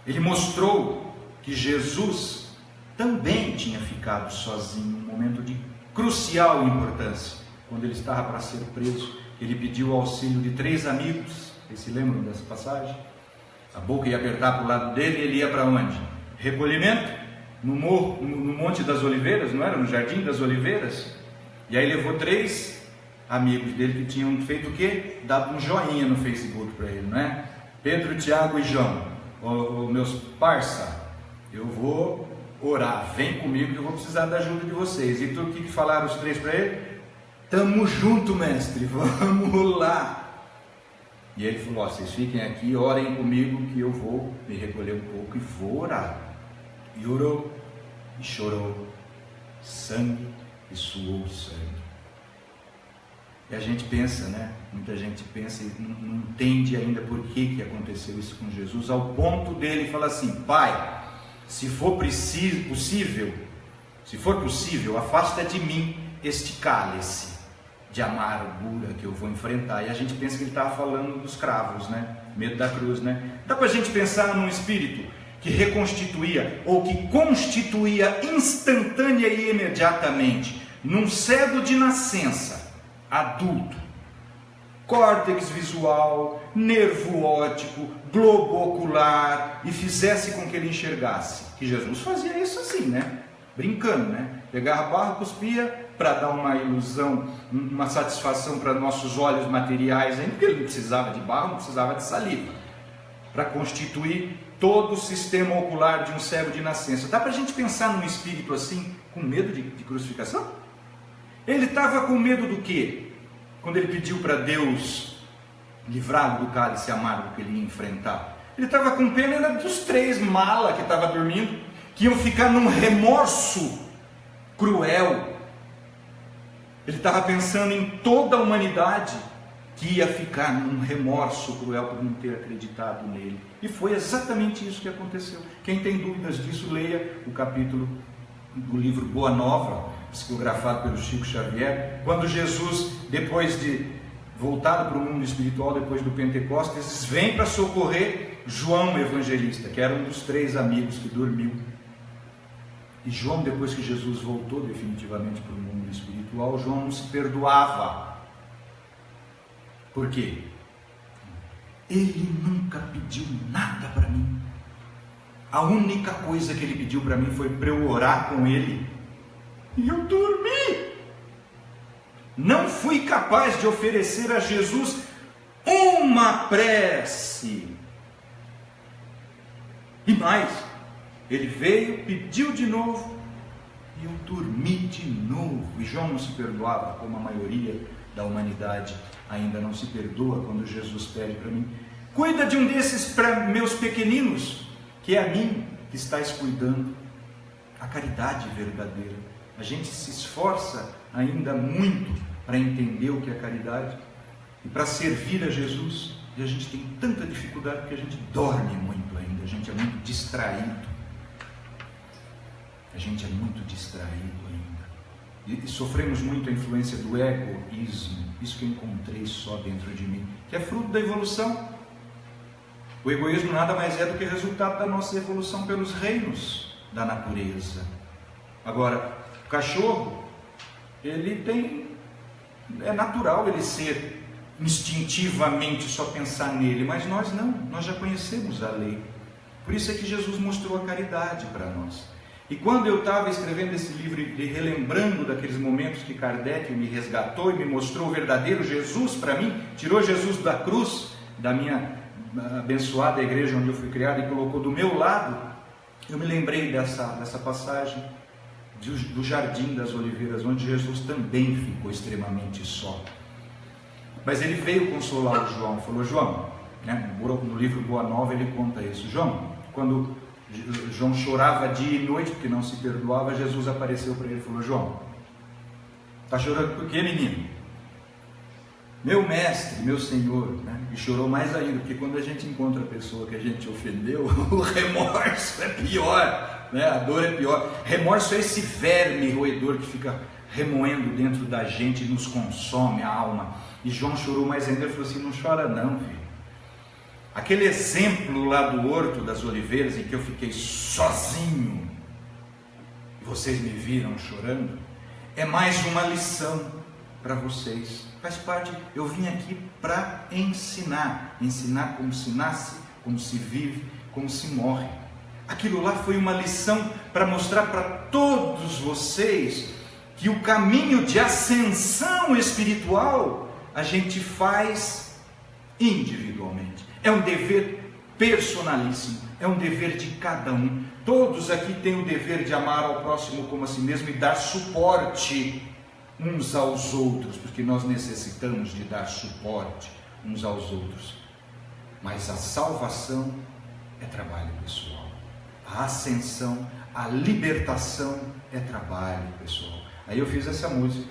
ele mostrou que Jesus também tinha ficado sozinho num momento de crucial importância. Quando ele estava para ser preso, ele pediu o auxílio de 3 amigos. Vocês se lembram dessa passagem? A boca ia apertar para o lado dele e ele ia para onde? Recolhimento? No morro, no Monte das Oliveiras, não era? No Jardim das Oliveiras. E aí levou 3 amigos dele que tinham feito o quê? Dado um joinha no Facebook para ele, não é? Pedro, Tiago e João. Ô, meus parça, eu vou orar, vem comigo que eu vou precisar da ajuda de vocês. E tudo o que falaram os 3 para ele? Tamo junto, mestre, vamos lá. E ele falou: ó, vocês fiquem aqui, orem comigo que eu vou me recolher um pouco e vou orar. E orou, e chorou sangue, e suou sangue. E a gente pensa, né? Muita gente pensa e não entende ainda por que aconteceu isso com Jesus, ao ponto dele falar assim: Pai, se for possível, afasta de mim este cálice de amargura que eu vou enfrentar. E a gente pensa que ele estava falando dos cravos, né? Medo da cruz, né? Dá para a gente pensar num espírito que reconstituía ou que constituía instantânea e imediatamente, num cego de nascença, adulto, córtex visual, nervo óptico, globo ocular, e fizesse com que ele enxergasse. Que Jesus fazia isso assim, né? Brincando, né? Pegava barro, cuspia para dar uma ilusão, uma satisfação para nossos olhos materiais, ainda porque ele não precisava de barro, não precisava de saliva, para constituir todo o sistema ocular de um cego de nascença. Dá para a gente pensar num espírito assim, com medo de crucificação? Ele estava com medo do quê? Quando ele pediu para Deus livrá-lo do cálice amargo que ele ia enfrentar. Ele estava com pena dos 3 malas que estavam dormindo, que iam ficar num remorso cruel. Ele estava pensando em toda a humanidade que ia ficar num remorso cruel por não ter acreditado nele. E foi exatamente isso que aconteceu. Quem tem dúvidas disso, leia o capítulo do livro Boa Nova, psicografado pelo Chico Xavier, quando Jesus, depois de voltado para o mundo espiritual, depois do Pentecostes, vem para socorrer João Evangelista, que era um dos 3 amigos que dormiu. E João, depois que Jesus voltou definitivamente para o mundo espiritual, João não se perdoava. Por quê? Ele nunca pediu nada para mim. A única coisa que ele pediu para mim foi para eu orar com ele. E eu dormi. não fui capaz de oferecer a Jesus uma prece. E mais, ele veio, pediu de novo, e eu dormi de novo. E João não se perdoava, como a maioria da humanidade ainda não se perdoa quando Jesus pede para mim: cuida de um desses para meus pequeninos, que é a mim que estás cuidando. A caridade verdadeira. A gente se esforça ainda muito para entender o que é caridade e para servir a Jesus, e a gente tem tanta dificuldade porque a gente dorme muito ainda, a gente é muito distraído. A gente é muito distraído ainda. E sofremos muito a influência do egoísmo, isso que eu encontrei só dentro de mim, que é fruto da evolução. O egoísmo nada mais é do que resultado da nossa evolução pelos reinos da natureza. Agora, o cachorro, é natural ele ser instintivamente só pensar nele, mas nós não, nós já conhecemos a lei. Por isso é que Jesus mostrou a caridade para nós. E quando eu estava escrevendo esse livro e relembrando daqueles momentos que Kardec me resgatou e me mostrou o verdadeiro Jesus para mim, tirou Jesus da cruz, da minha abençoada igreja onde eu fui criado, e colocou do meu lado, eu me lembrei dessa passagem do Jardim das Oliveiras, onde Jesus também ficou extremamente só. Mas ele veio consolar o João, falou: João, né, no livro Boa Nova ele conta isso. João, quando João chorava dia e noite porque não se perdoava, Jesus apareceu para ele e falou: João, está chorando por quê, menino? Meu mestre, meu Senhor, né? E chorou mais ainda, porque quando a gente encontra a pessoa que a gente ofendeu, o remorso é pior, né? A dor é pior. Remorso é esse verme roedor que fica remoendo dentro da gente e nos consome a alma. E João chorou mais ainda, ele falou assim: não chora não, filho. Aquele exemplo lá do Horto das Oliveiras, em que eu fiquei sozinho, e vocês me viram chorando, é mais uma lição para vocês. Faz parte, eu vim aqui para ensinar como se nasce, como se vive, como se morre. Aquilo lá foi uma lição para mostrar para todos vocês que o caminho de ascensão espiritual a gente faz individualmente. É um dever personalíssimo, é um dever de cada um. Todos aqui têm o dever de amar ao próximo como a si mesmo e dar suporte uns aos outros, porque nós necessitamos de dar suporte uns aos outros. Mas a salvação é trabalho pessoal, a ascensão, a libertação é trabalho pessoal. Aí eu fiz essa música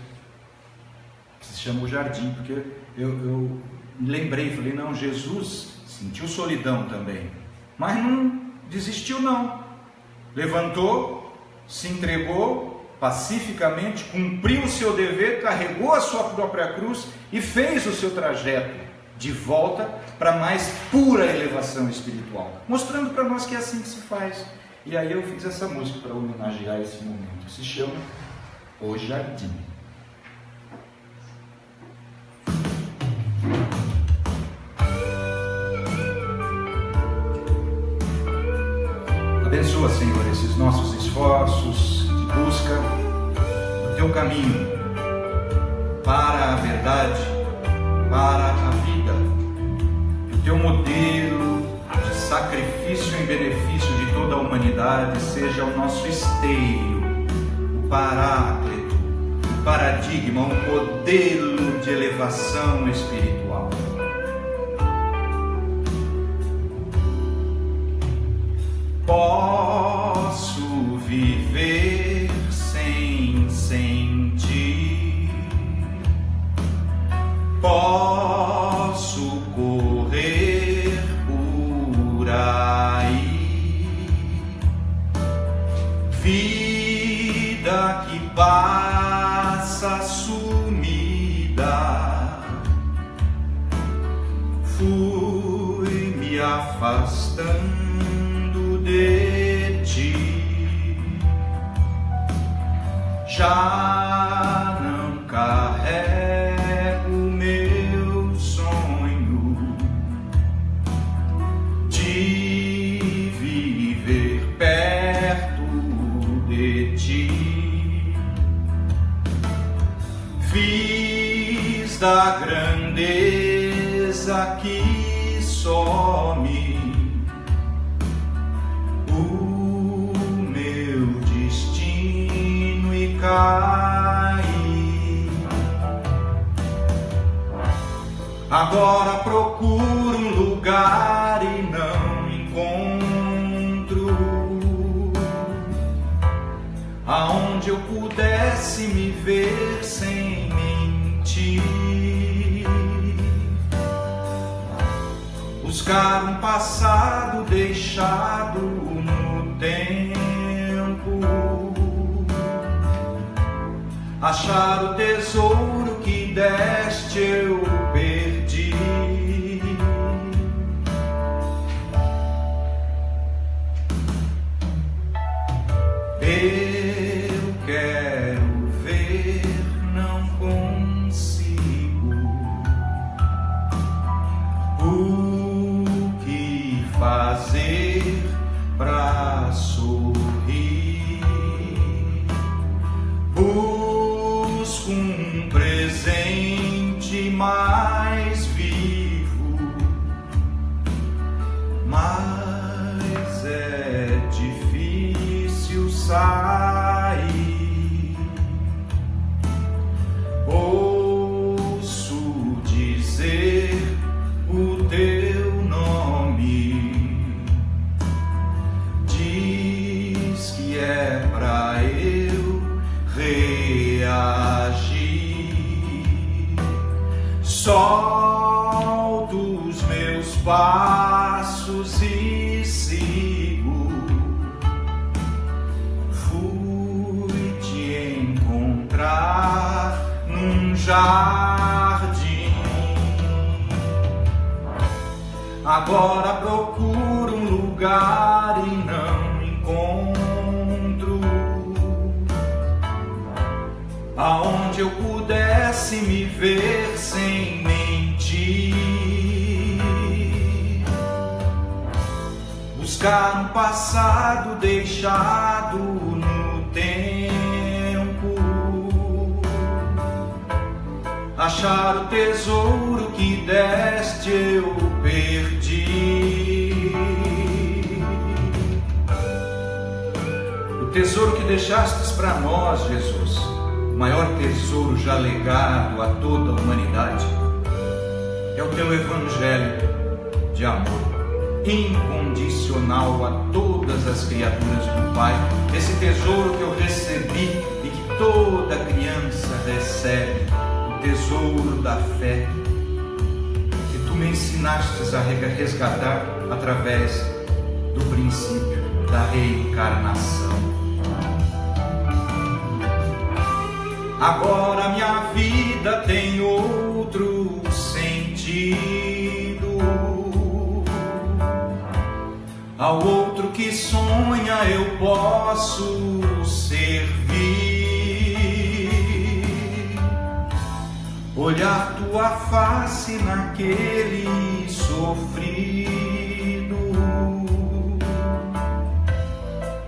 que se chama O Jardim, porque eu me lembrei, falei: não, Jesus sentiu solidão também, mas não desistiu não, levantou, se entregou pacificamente, cumpriu o seu dever, carregou a sua própria cruz e fez o seu trajeto de volta para mais pura elevação espiritual, mostrando para nós que é assim que se faz. E aí eu fiz essa música para homenagear esse momento, que se chama O Jardim. Abençoa, Senhor, esses nossos esforços de busca do Teu caminho para a verdade, para a vida. Que o Teu modelo de sacrifício em benefício de toda a humanidade seja o nosso esteio, o paráclito, o paradigma, um modelo de elevação espiritual. Posso viver sem sentir, posso correr por aí, vida que passa sumida, fui me afastando de ti, já não carrego meu sonho de viver perto de ti. que some o meu destino e cai. Agora procuro um lugar e não encontro, aonde eu pudesse me ver sem mentir. Buscar um passado deixado no tempo, achar o tesouro que deste eu perdi. Eu quero ver, não consigo. O que fazer pra sorrir? Busco um presente mais vivo, mas é difícil sair. Ouço dizer o teu nome, diz que é pra eu reagir. Solto os meus passos e sigo. Fui te encontrar num jardim. Agora procuro um lugar e não encontro, aonde eu pudesse me ver sem mentir. Buscar um passado deixado no tempo, achar o tesouro que deste eu perdi. O tesouro que deixastes para nós, Jesus, o maior tesouro já legado a toda a humanidade, é o teu evangelho de amor incondicional a todas as criaturas do Pai. Esse tesouro que eu recebi e que toda criança recebe, o tesouro da fé, que tu me ensinastes a resgatar através do princípio da reencarnação. Agora minha vida tem outro sentido, ao outro que sonha eu posso servir, olhar tua face naquele sofrido,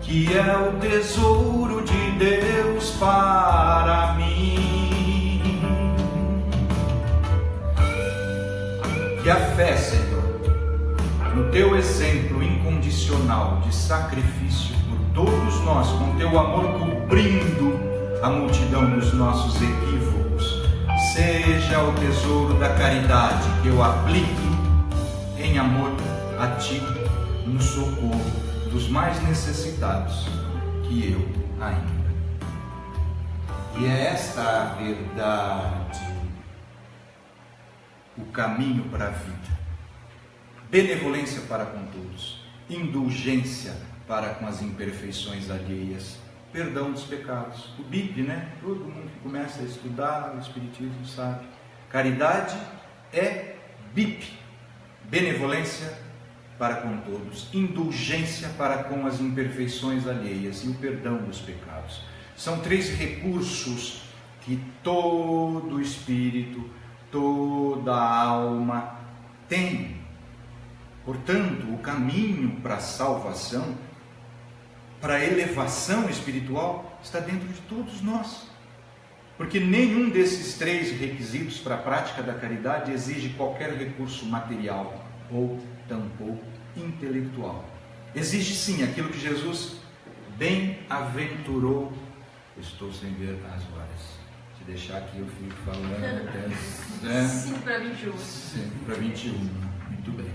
que é o tesouro de Deus para mim. Que a fé, Senhor, no teu exemplo incondicional de sacrifício por todos nós, com teu amor cobrindo a multidão dos nossos equívocos, seja o tesouro da caridade que eu aplique em amor a ti, no socorro dos mais necessitados que eu ainda. E é esta a verdade, o caminho para a vida. Benevolência para com todos, indulgência para com as imperfeições alheias, perdão dos pecados. O BIP, né? Todo mundo que começa a estudar o Espiritismo sabe. Caridade é BIP, benevolência para com todos, indulgência para com as imperfeições alheias e o perdão dos pecados. São três recursos que todo espírito, toda alma tem. Portanto, o caminho para a salvação, para a elevação espiritual, está dentro de todos nós. Porque nenhum desses 3 requisitos para a prática da caridade exige qualquer recurso material ou tampouco intelectual. Exige sim aquilo que Jesus bem-aventurou. Estou sem ver as horas. Se deixar aqui eu fico falando até 5 para 21. 5 para 21. Muito bem.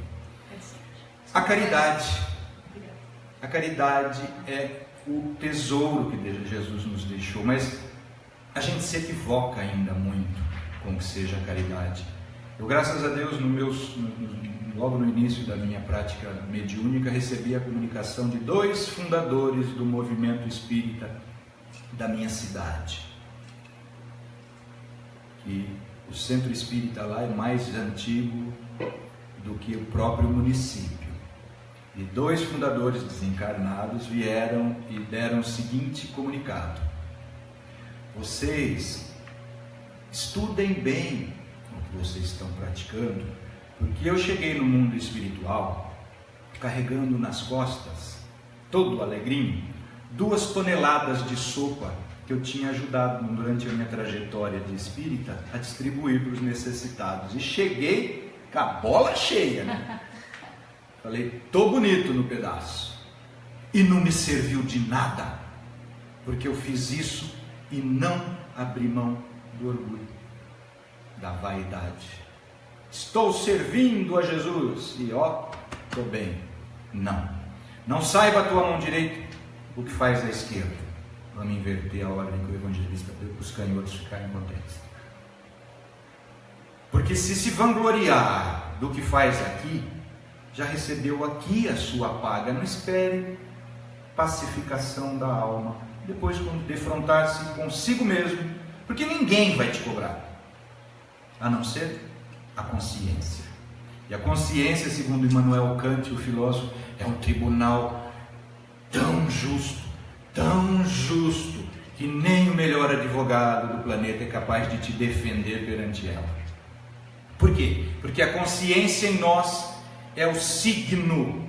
A caridade é o tesouro que Jesus nos deixou, mas a gente se equivoca ainda muito com o que seja a caridade. Eu, graças a Deus, logo no início da minha prática mediúnica, recebi a comunicação de 2 fundadores do movimento espírita da minha cidade. Que o centro espírita lá é mais antigo do que o próprio município. E 2 fundadores desencarnados vieram e deram o seguinte comunicado: vocês estudem bem o que vocês estão praticando, porque eu cheguei no mundo espiritual carregando nas costas, todo alegrinho, 2 toneladas de sopa que eu tinha ajudado durante a minha trajetória de espírita a distribuir para os necessitados, e cheguei com a bola cheia, né? Falei, tô bonito no pedaço, e não me serviu de nada, porque eu fiz isso e não abri mão do orgulho, da vaidade. Estou servindo a Jesus e estou bem. Não saiba a tua mão direita o que faz a esquerda. Vamos inverter a ordem que o evangelista deu para os canhotos ficarem contentes. Porque se vangloriar do que faz aqui, já recebeu aqui a sua paga. Não espere pacificação da alma depois, quando defrontar-se consigo mesmo, porque ninguém vai te cobrar, a não ser a consciência. E a consciência, segundo Immanuel Kant, o filósofo, é um tribunal tão justo, que nem o melhor advogado do planeta é capaz de te defender perante ela. Por quê? Porque a consciência em nós é o signo,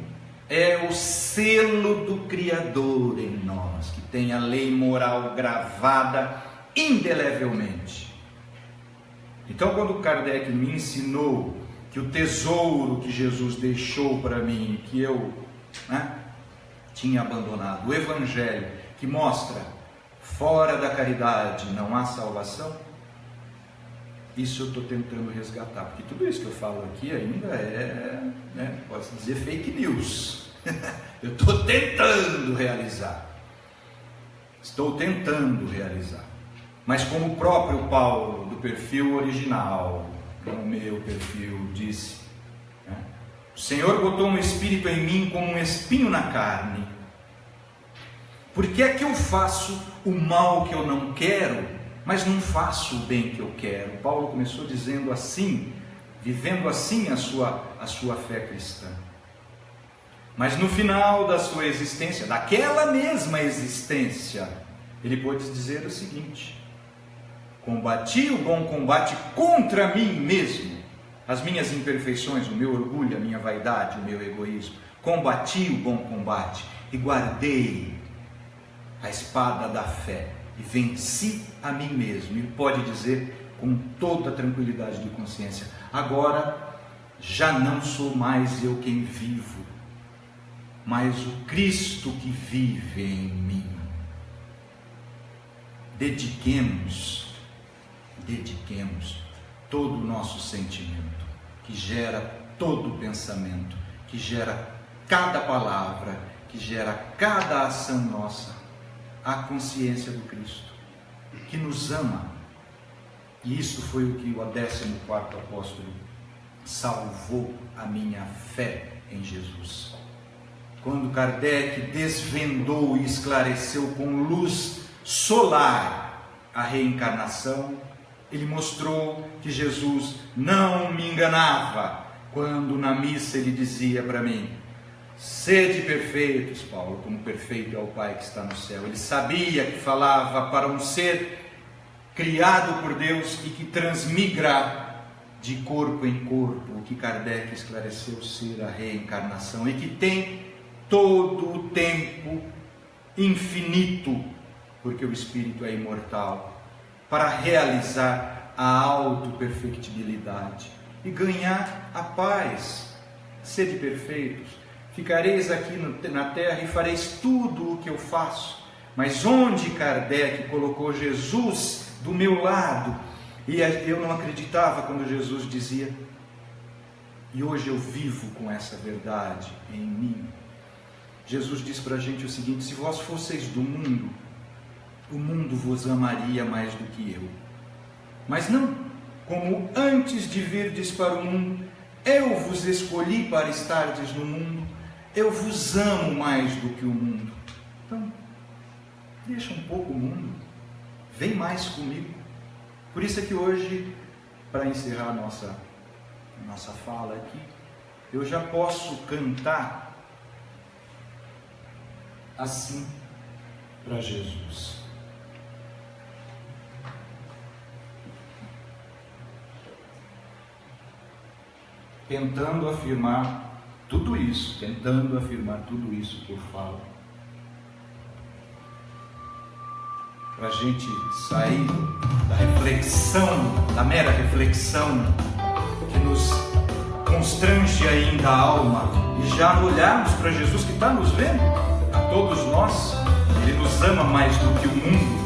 é o selo do Criador em nós, que tem a lei moral gravada indelevelmente. Então, quando Kardec me ensinou que o tesouro que Jesus deixou para mim, que eu tinha abandonado, o Evangelho, que mostra, fora da caridade não há salvação, isso eu estou tentando resgatar, porque tudo isso que eu falo aqui ainda pode-se dizer fake news. Eu estou tentando realizar. Estou tentando realizar. Mas como o próprio Paulo, do perfil original, não o meu perfil, disse, o Senhor botou um espírito em mim como um espinho na carne. Por que é que eu faço o mal que eu não quero, mas não faço o bem que eu quero? Paulo começou dizendo assim, vivendo assim a sua fé cristã. Mas no final da sua existência, daquela mesma existência, ele pôde dizer o seguinte: combati o bom combate contra mim mesmo, as minhas imperfeições, o meu orgulho, a minha vaidade, o meu egoísmo. Combati o bom combate e guardei a espada da fé e venci a mim mesmo. E pode dizer com toda a tranquilidade de consciência: agora já não sou mais eu quem vivo, mas o Cristo que vive em mim. Dediquemos todo o nosso sentimento, que gera todo o pensamento, que gera cada palavra, que gera cada ação nossa, à consciência do Cristo, que nos ama. E isso foi o que o 14º apóstolo salvou a minha fé em Jesus. Quando Kardec desvendou e esclareceu com luz solar a reencarnação, ele mostrou que Jesus não me enganava quando na missa ele dizia para mim: sede perfeitos, Paulo, como perfeito é o Pai que está no céu. Ele sabia que falava para um ser criado por Deus e que transmigra de corpo em corpo, o que Kardec esclareceu ser a reencarnação, e que tem todo o tempo infinito, porque o Espírito é imortal, para realizar a autoperfectibilidade e ganhar a paz. Sede perfeitos, ficareis aqui na terra e fareis tudo o que eu faço. Mas onde Kardec colocou Jesus do meu lado, e eu não acreditava quando Jesus dizia, e hoje eu vivo com essa verdade em mim. Jesus diz para a gente o seguinte: se vós fosseis do mundo, o mundo vos amaria mais do que eu. Mas não como antes de virdes para o mundo, eu vos escolhi para estardes no mundo, eu vos amo mais do que o mundo. Então, deixa um pouco o mundo, vem mais comigo. Por isso é que hoje, para encerrar a nossa fala aqui, eu já posso cantar assim para Jesus. Tentando afirmar tudo isso que eu falo. Para a gente sair da reflexão, da mera reflexão que nos constrange ainda a alma, e já olharmos para Jesus que está nos vendo, a todos nós. Ele nos ama mais do que o mundo.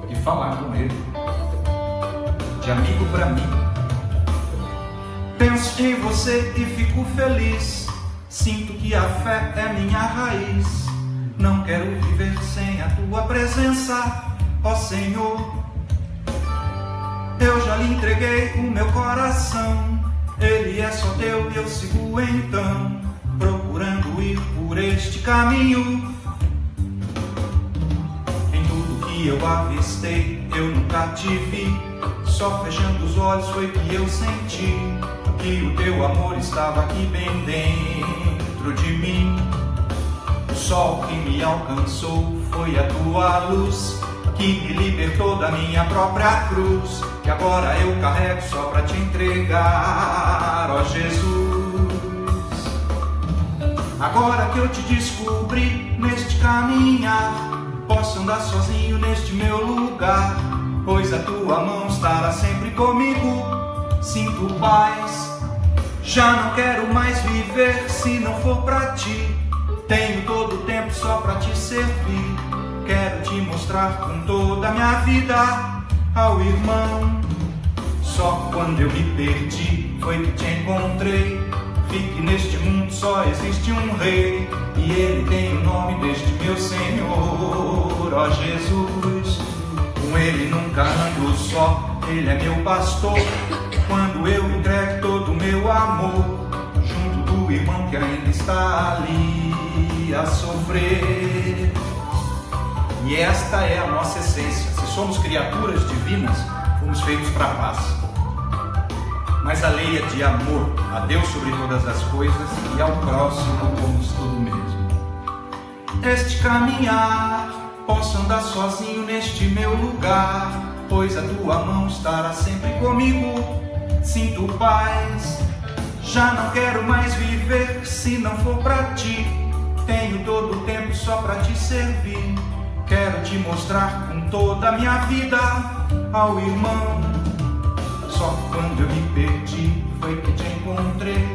E falar com Ele, de amigo para mim. Penso em você e fico feliz, sinto que a fé é minha raiz. Não quero viver sem a tua presença, ó Senhor. Eu já lhe entreguei o meu coração, ele é só teu e eu sigo então, procurando ir por este caminho. Em tudo que eu avistei, eu nunca te vi, só fechando os olhos foi que eu senti que o teu amor estava aqui bem dentro de mim. O sol que me alcançou foi a tua luz, que me libertou da minha própria cruz, que agora eu carrego só para te entregar, ó Jesus. Agora que eu te descobri neste caminhar, posso andar sozinho neste meu lugar, pois a tua mão estará sempre comigo. Sinto paz, já não quero mais viver se não for para ti. Tenho todo o tempo só para te servir, quero te mostrar com toda a minha vida ao irmão. Só quando eu me perdi foi que te encontrei, vi que neste mundo só existe um rei, e ele tem o nome deste meu Senhor, ó Jesus. Com ele nunca ando só, ele é meu pastor, quando eu entrego todo o meu amor, junto do irmão que ainda está ali a sofrer. E esta é a nossa essência. Se somos criaturas divinas, fomos feitos para a paz. Mas a lei é de amor a Deus sobre todas as coisas e ao próximo como tudo mesmo. Este caminhar, posso andar sozinho neste meu lugar, pois a tua mão estará sempre comigo. Sinto paz, já não quero mais viver se não for para ti. Tenho todo o tempo só para te servir, quero te mostrar com toda a minha vida ao irmão. Só quando eu me perdi foi que te encontrei,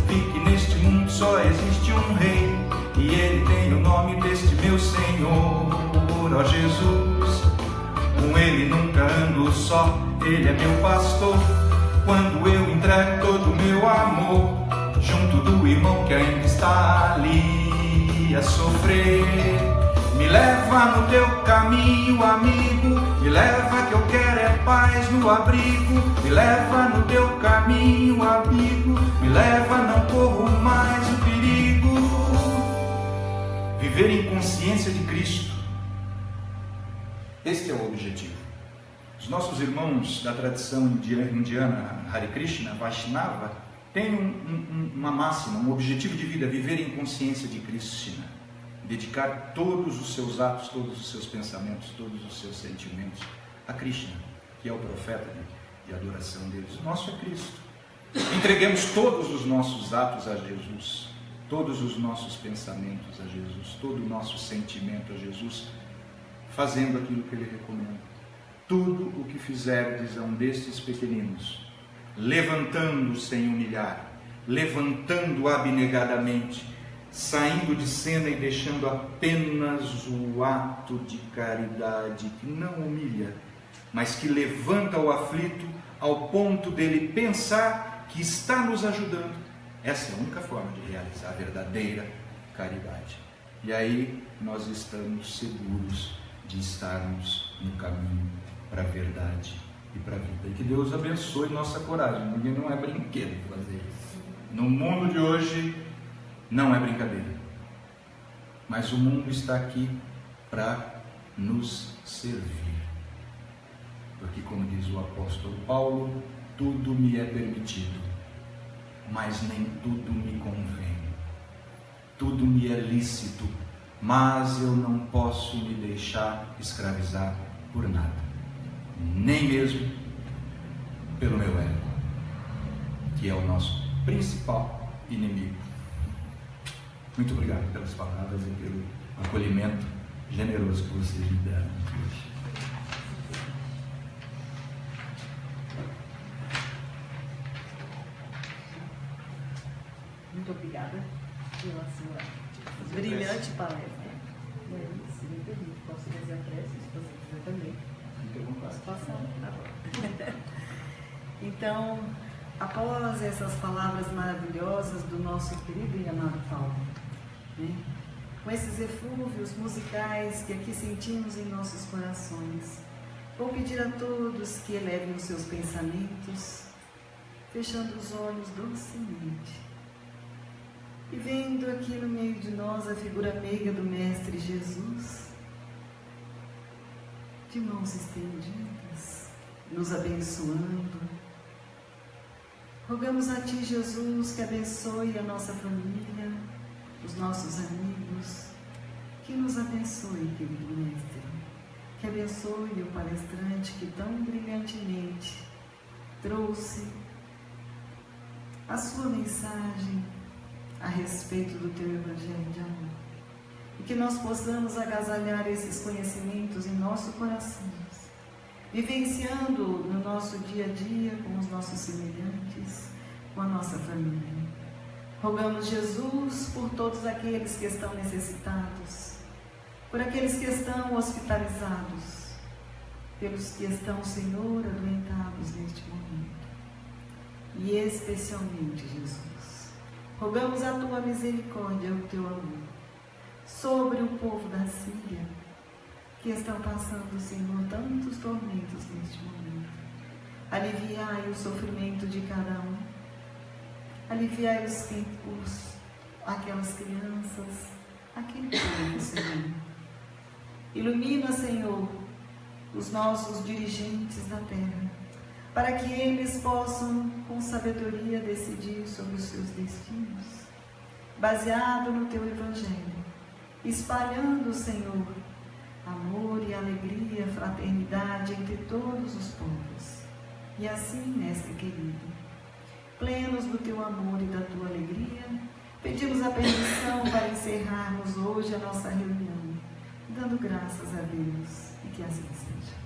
vi que neste mundo só existe um rei, e ele tem o nome deste meu Senhor, ó Jesus. Com ele nunca ando só, ele é meu pastor, quando eu entrego todo o meu amor, junto do irmão que ainda está ali a sofrer. Me leva no teu caminho, amigo, me leva que eu quero é paz no abrigo. Me leva no teu caminho, amigo, me leva, não corro mais o perigo. Viver em consciência de Cristo, este é o objetivo. Os nossos irmãos da tradição indiana Hare Krishna, Vaishnava, têm uma máxima, um objetivo de vida: viver em consciência de Krishna. Dedicar todos os seus atos, todos os seus pensamentos, todos os seus sentimentos a Krishna, que é o profeta de adoração deles. O nosso é Cristo. Entreguemos todos os nossos atos a Jesus, todos os nossos pensamentos a Jesus, todo o nosso sentimento a Jesus, fazendo aquilo que Ele recomenda. Tudo o que fizerdes a um destes pequeninos, levantando sem humilhar, levantando abnegadamente, saindo de cena e deixando apenas o ato de caridade que não humilha, mas que levanta o aflito ao ponto dele pensar que está nos ajudando. Essa é a única forma de realizar a verdadeira caridade. E aí nós estamos seguros de estarmos no caminho para a verdade e para a vida. E que Deus abençoe nossa coragem, porque não é brinquedo fazer isso. No mundo de hoje não é brincadeira, mas o mundo está aqui para nos servir. Porque, como diz o apóstolo Paulo, tudo me é permitido, mas nem tudo me convém. Tudo me é lícito, mas eu não posso me deixar escravizar por nada, nem mesmo pelo meu ego, que é o nosso principal inimigo. Muito obrigado pelas palavras e pelo acolhimento generoso que vocês me deram hoje. Muito obrigada pela sua brilhante palestra. Posso fazer a prece, se você quiser também. Posso passar? Tá bom. Então, após essas palavras maravilhosas do nosso querido e amado Paulo, né? Com esses eflúvios musicais que aqui sentimos em nossos corações, vou pedir a todos que elevem os seus pensamentos, fechando os olhos docemente, e vendo aqui no meio de nós a figura meiga do Mestre Jesus, de mãos estendidas, nos abençoando. Rogamos a Ti, Jesus, que abençoe a nossa família, os nossos amigos, que nos abençoe, querido Mestre, que abençoe o palestrante que tão brilhantemente trouxe a sua mensagem a respeito do Teu Evangelho de amor, e que nós possamos agasalhar esses conhecimentos em nosso coração, vivenciando no nosso dia a dia com os nossos semelhantes, com a nossa família. Rogamos, Jesus, por todos aqueles que estão necessitados, por aqueles que estão hospitalizados, pelos que estão, Senhor, adoentados neste momento. E especialmente, Jesus, rogamos a Tua misericórdia, o Teu amor, sobre o povo da Síria, que estão passando, Senhor, tantos tormentos neste momento. Aliviai o sofrimento de cada um. Aliviai aquelas crianças, aquele povo, Senhor. Ilumina, Senhor, os nossos dirigentes da terra, para que eles possam, com sabedoria, decidir sobre os seus destinos, baseado no Teu Evangelho, espalhando, Senhor, amor e alegria, fraternidade entre todos os povos. E assim, Mestre querido, plenos do Teu amor e da Tua alegria, pedimos a permissão para encerrarmos hoje a nossa reunião, dando graças a Deus, e que assim seja.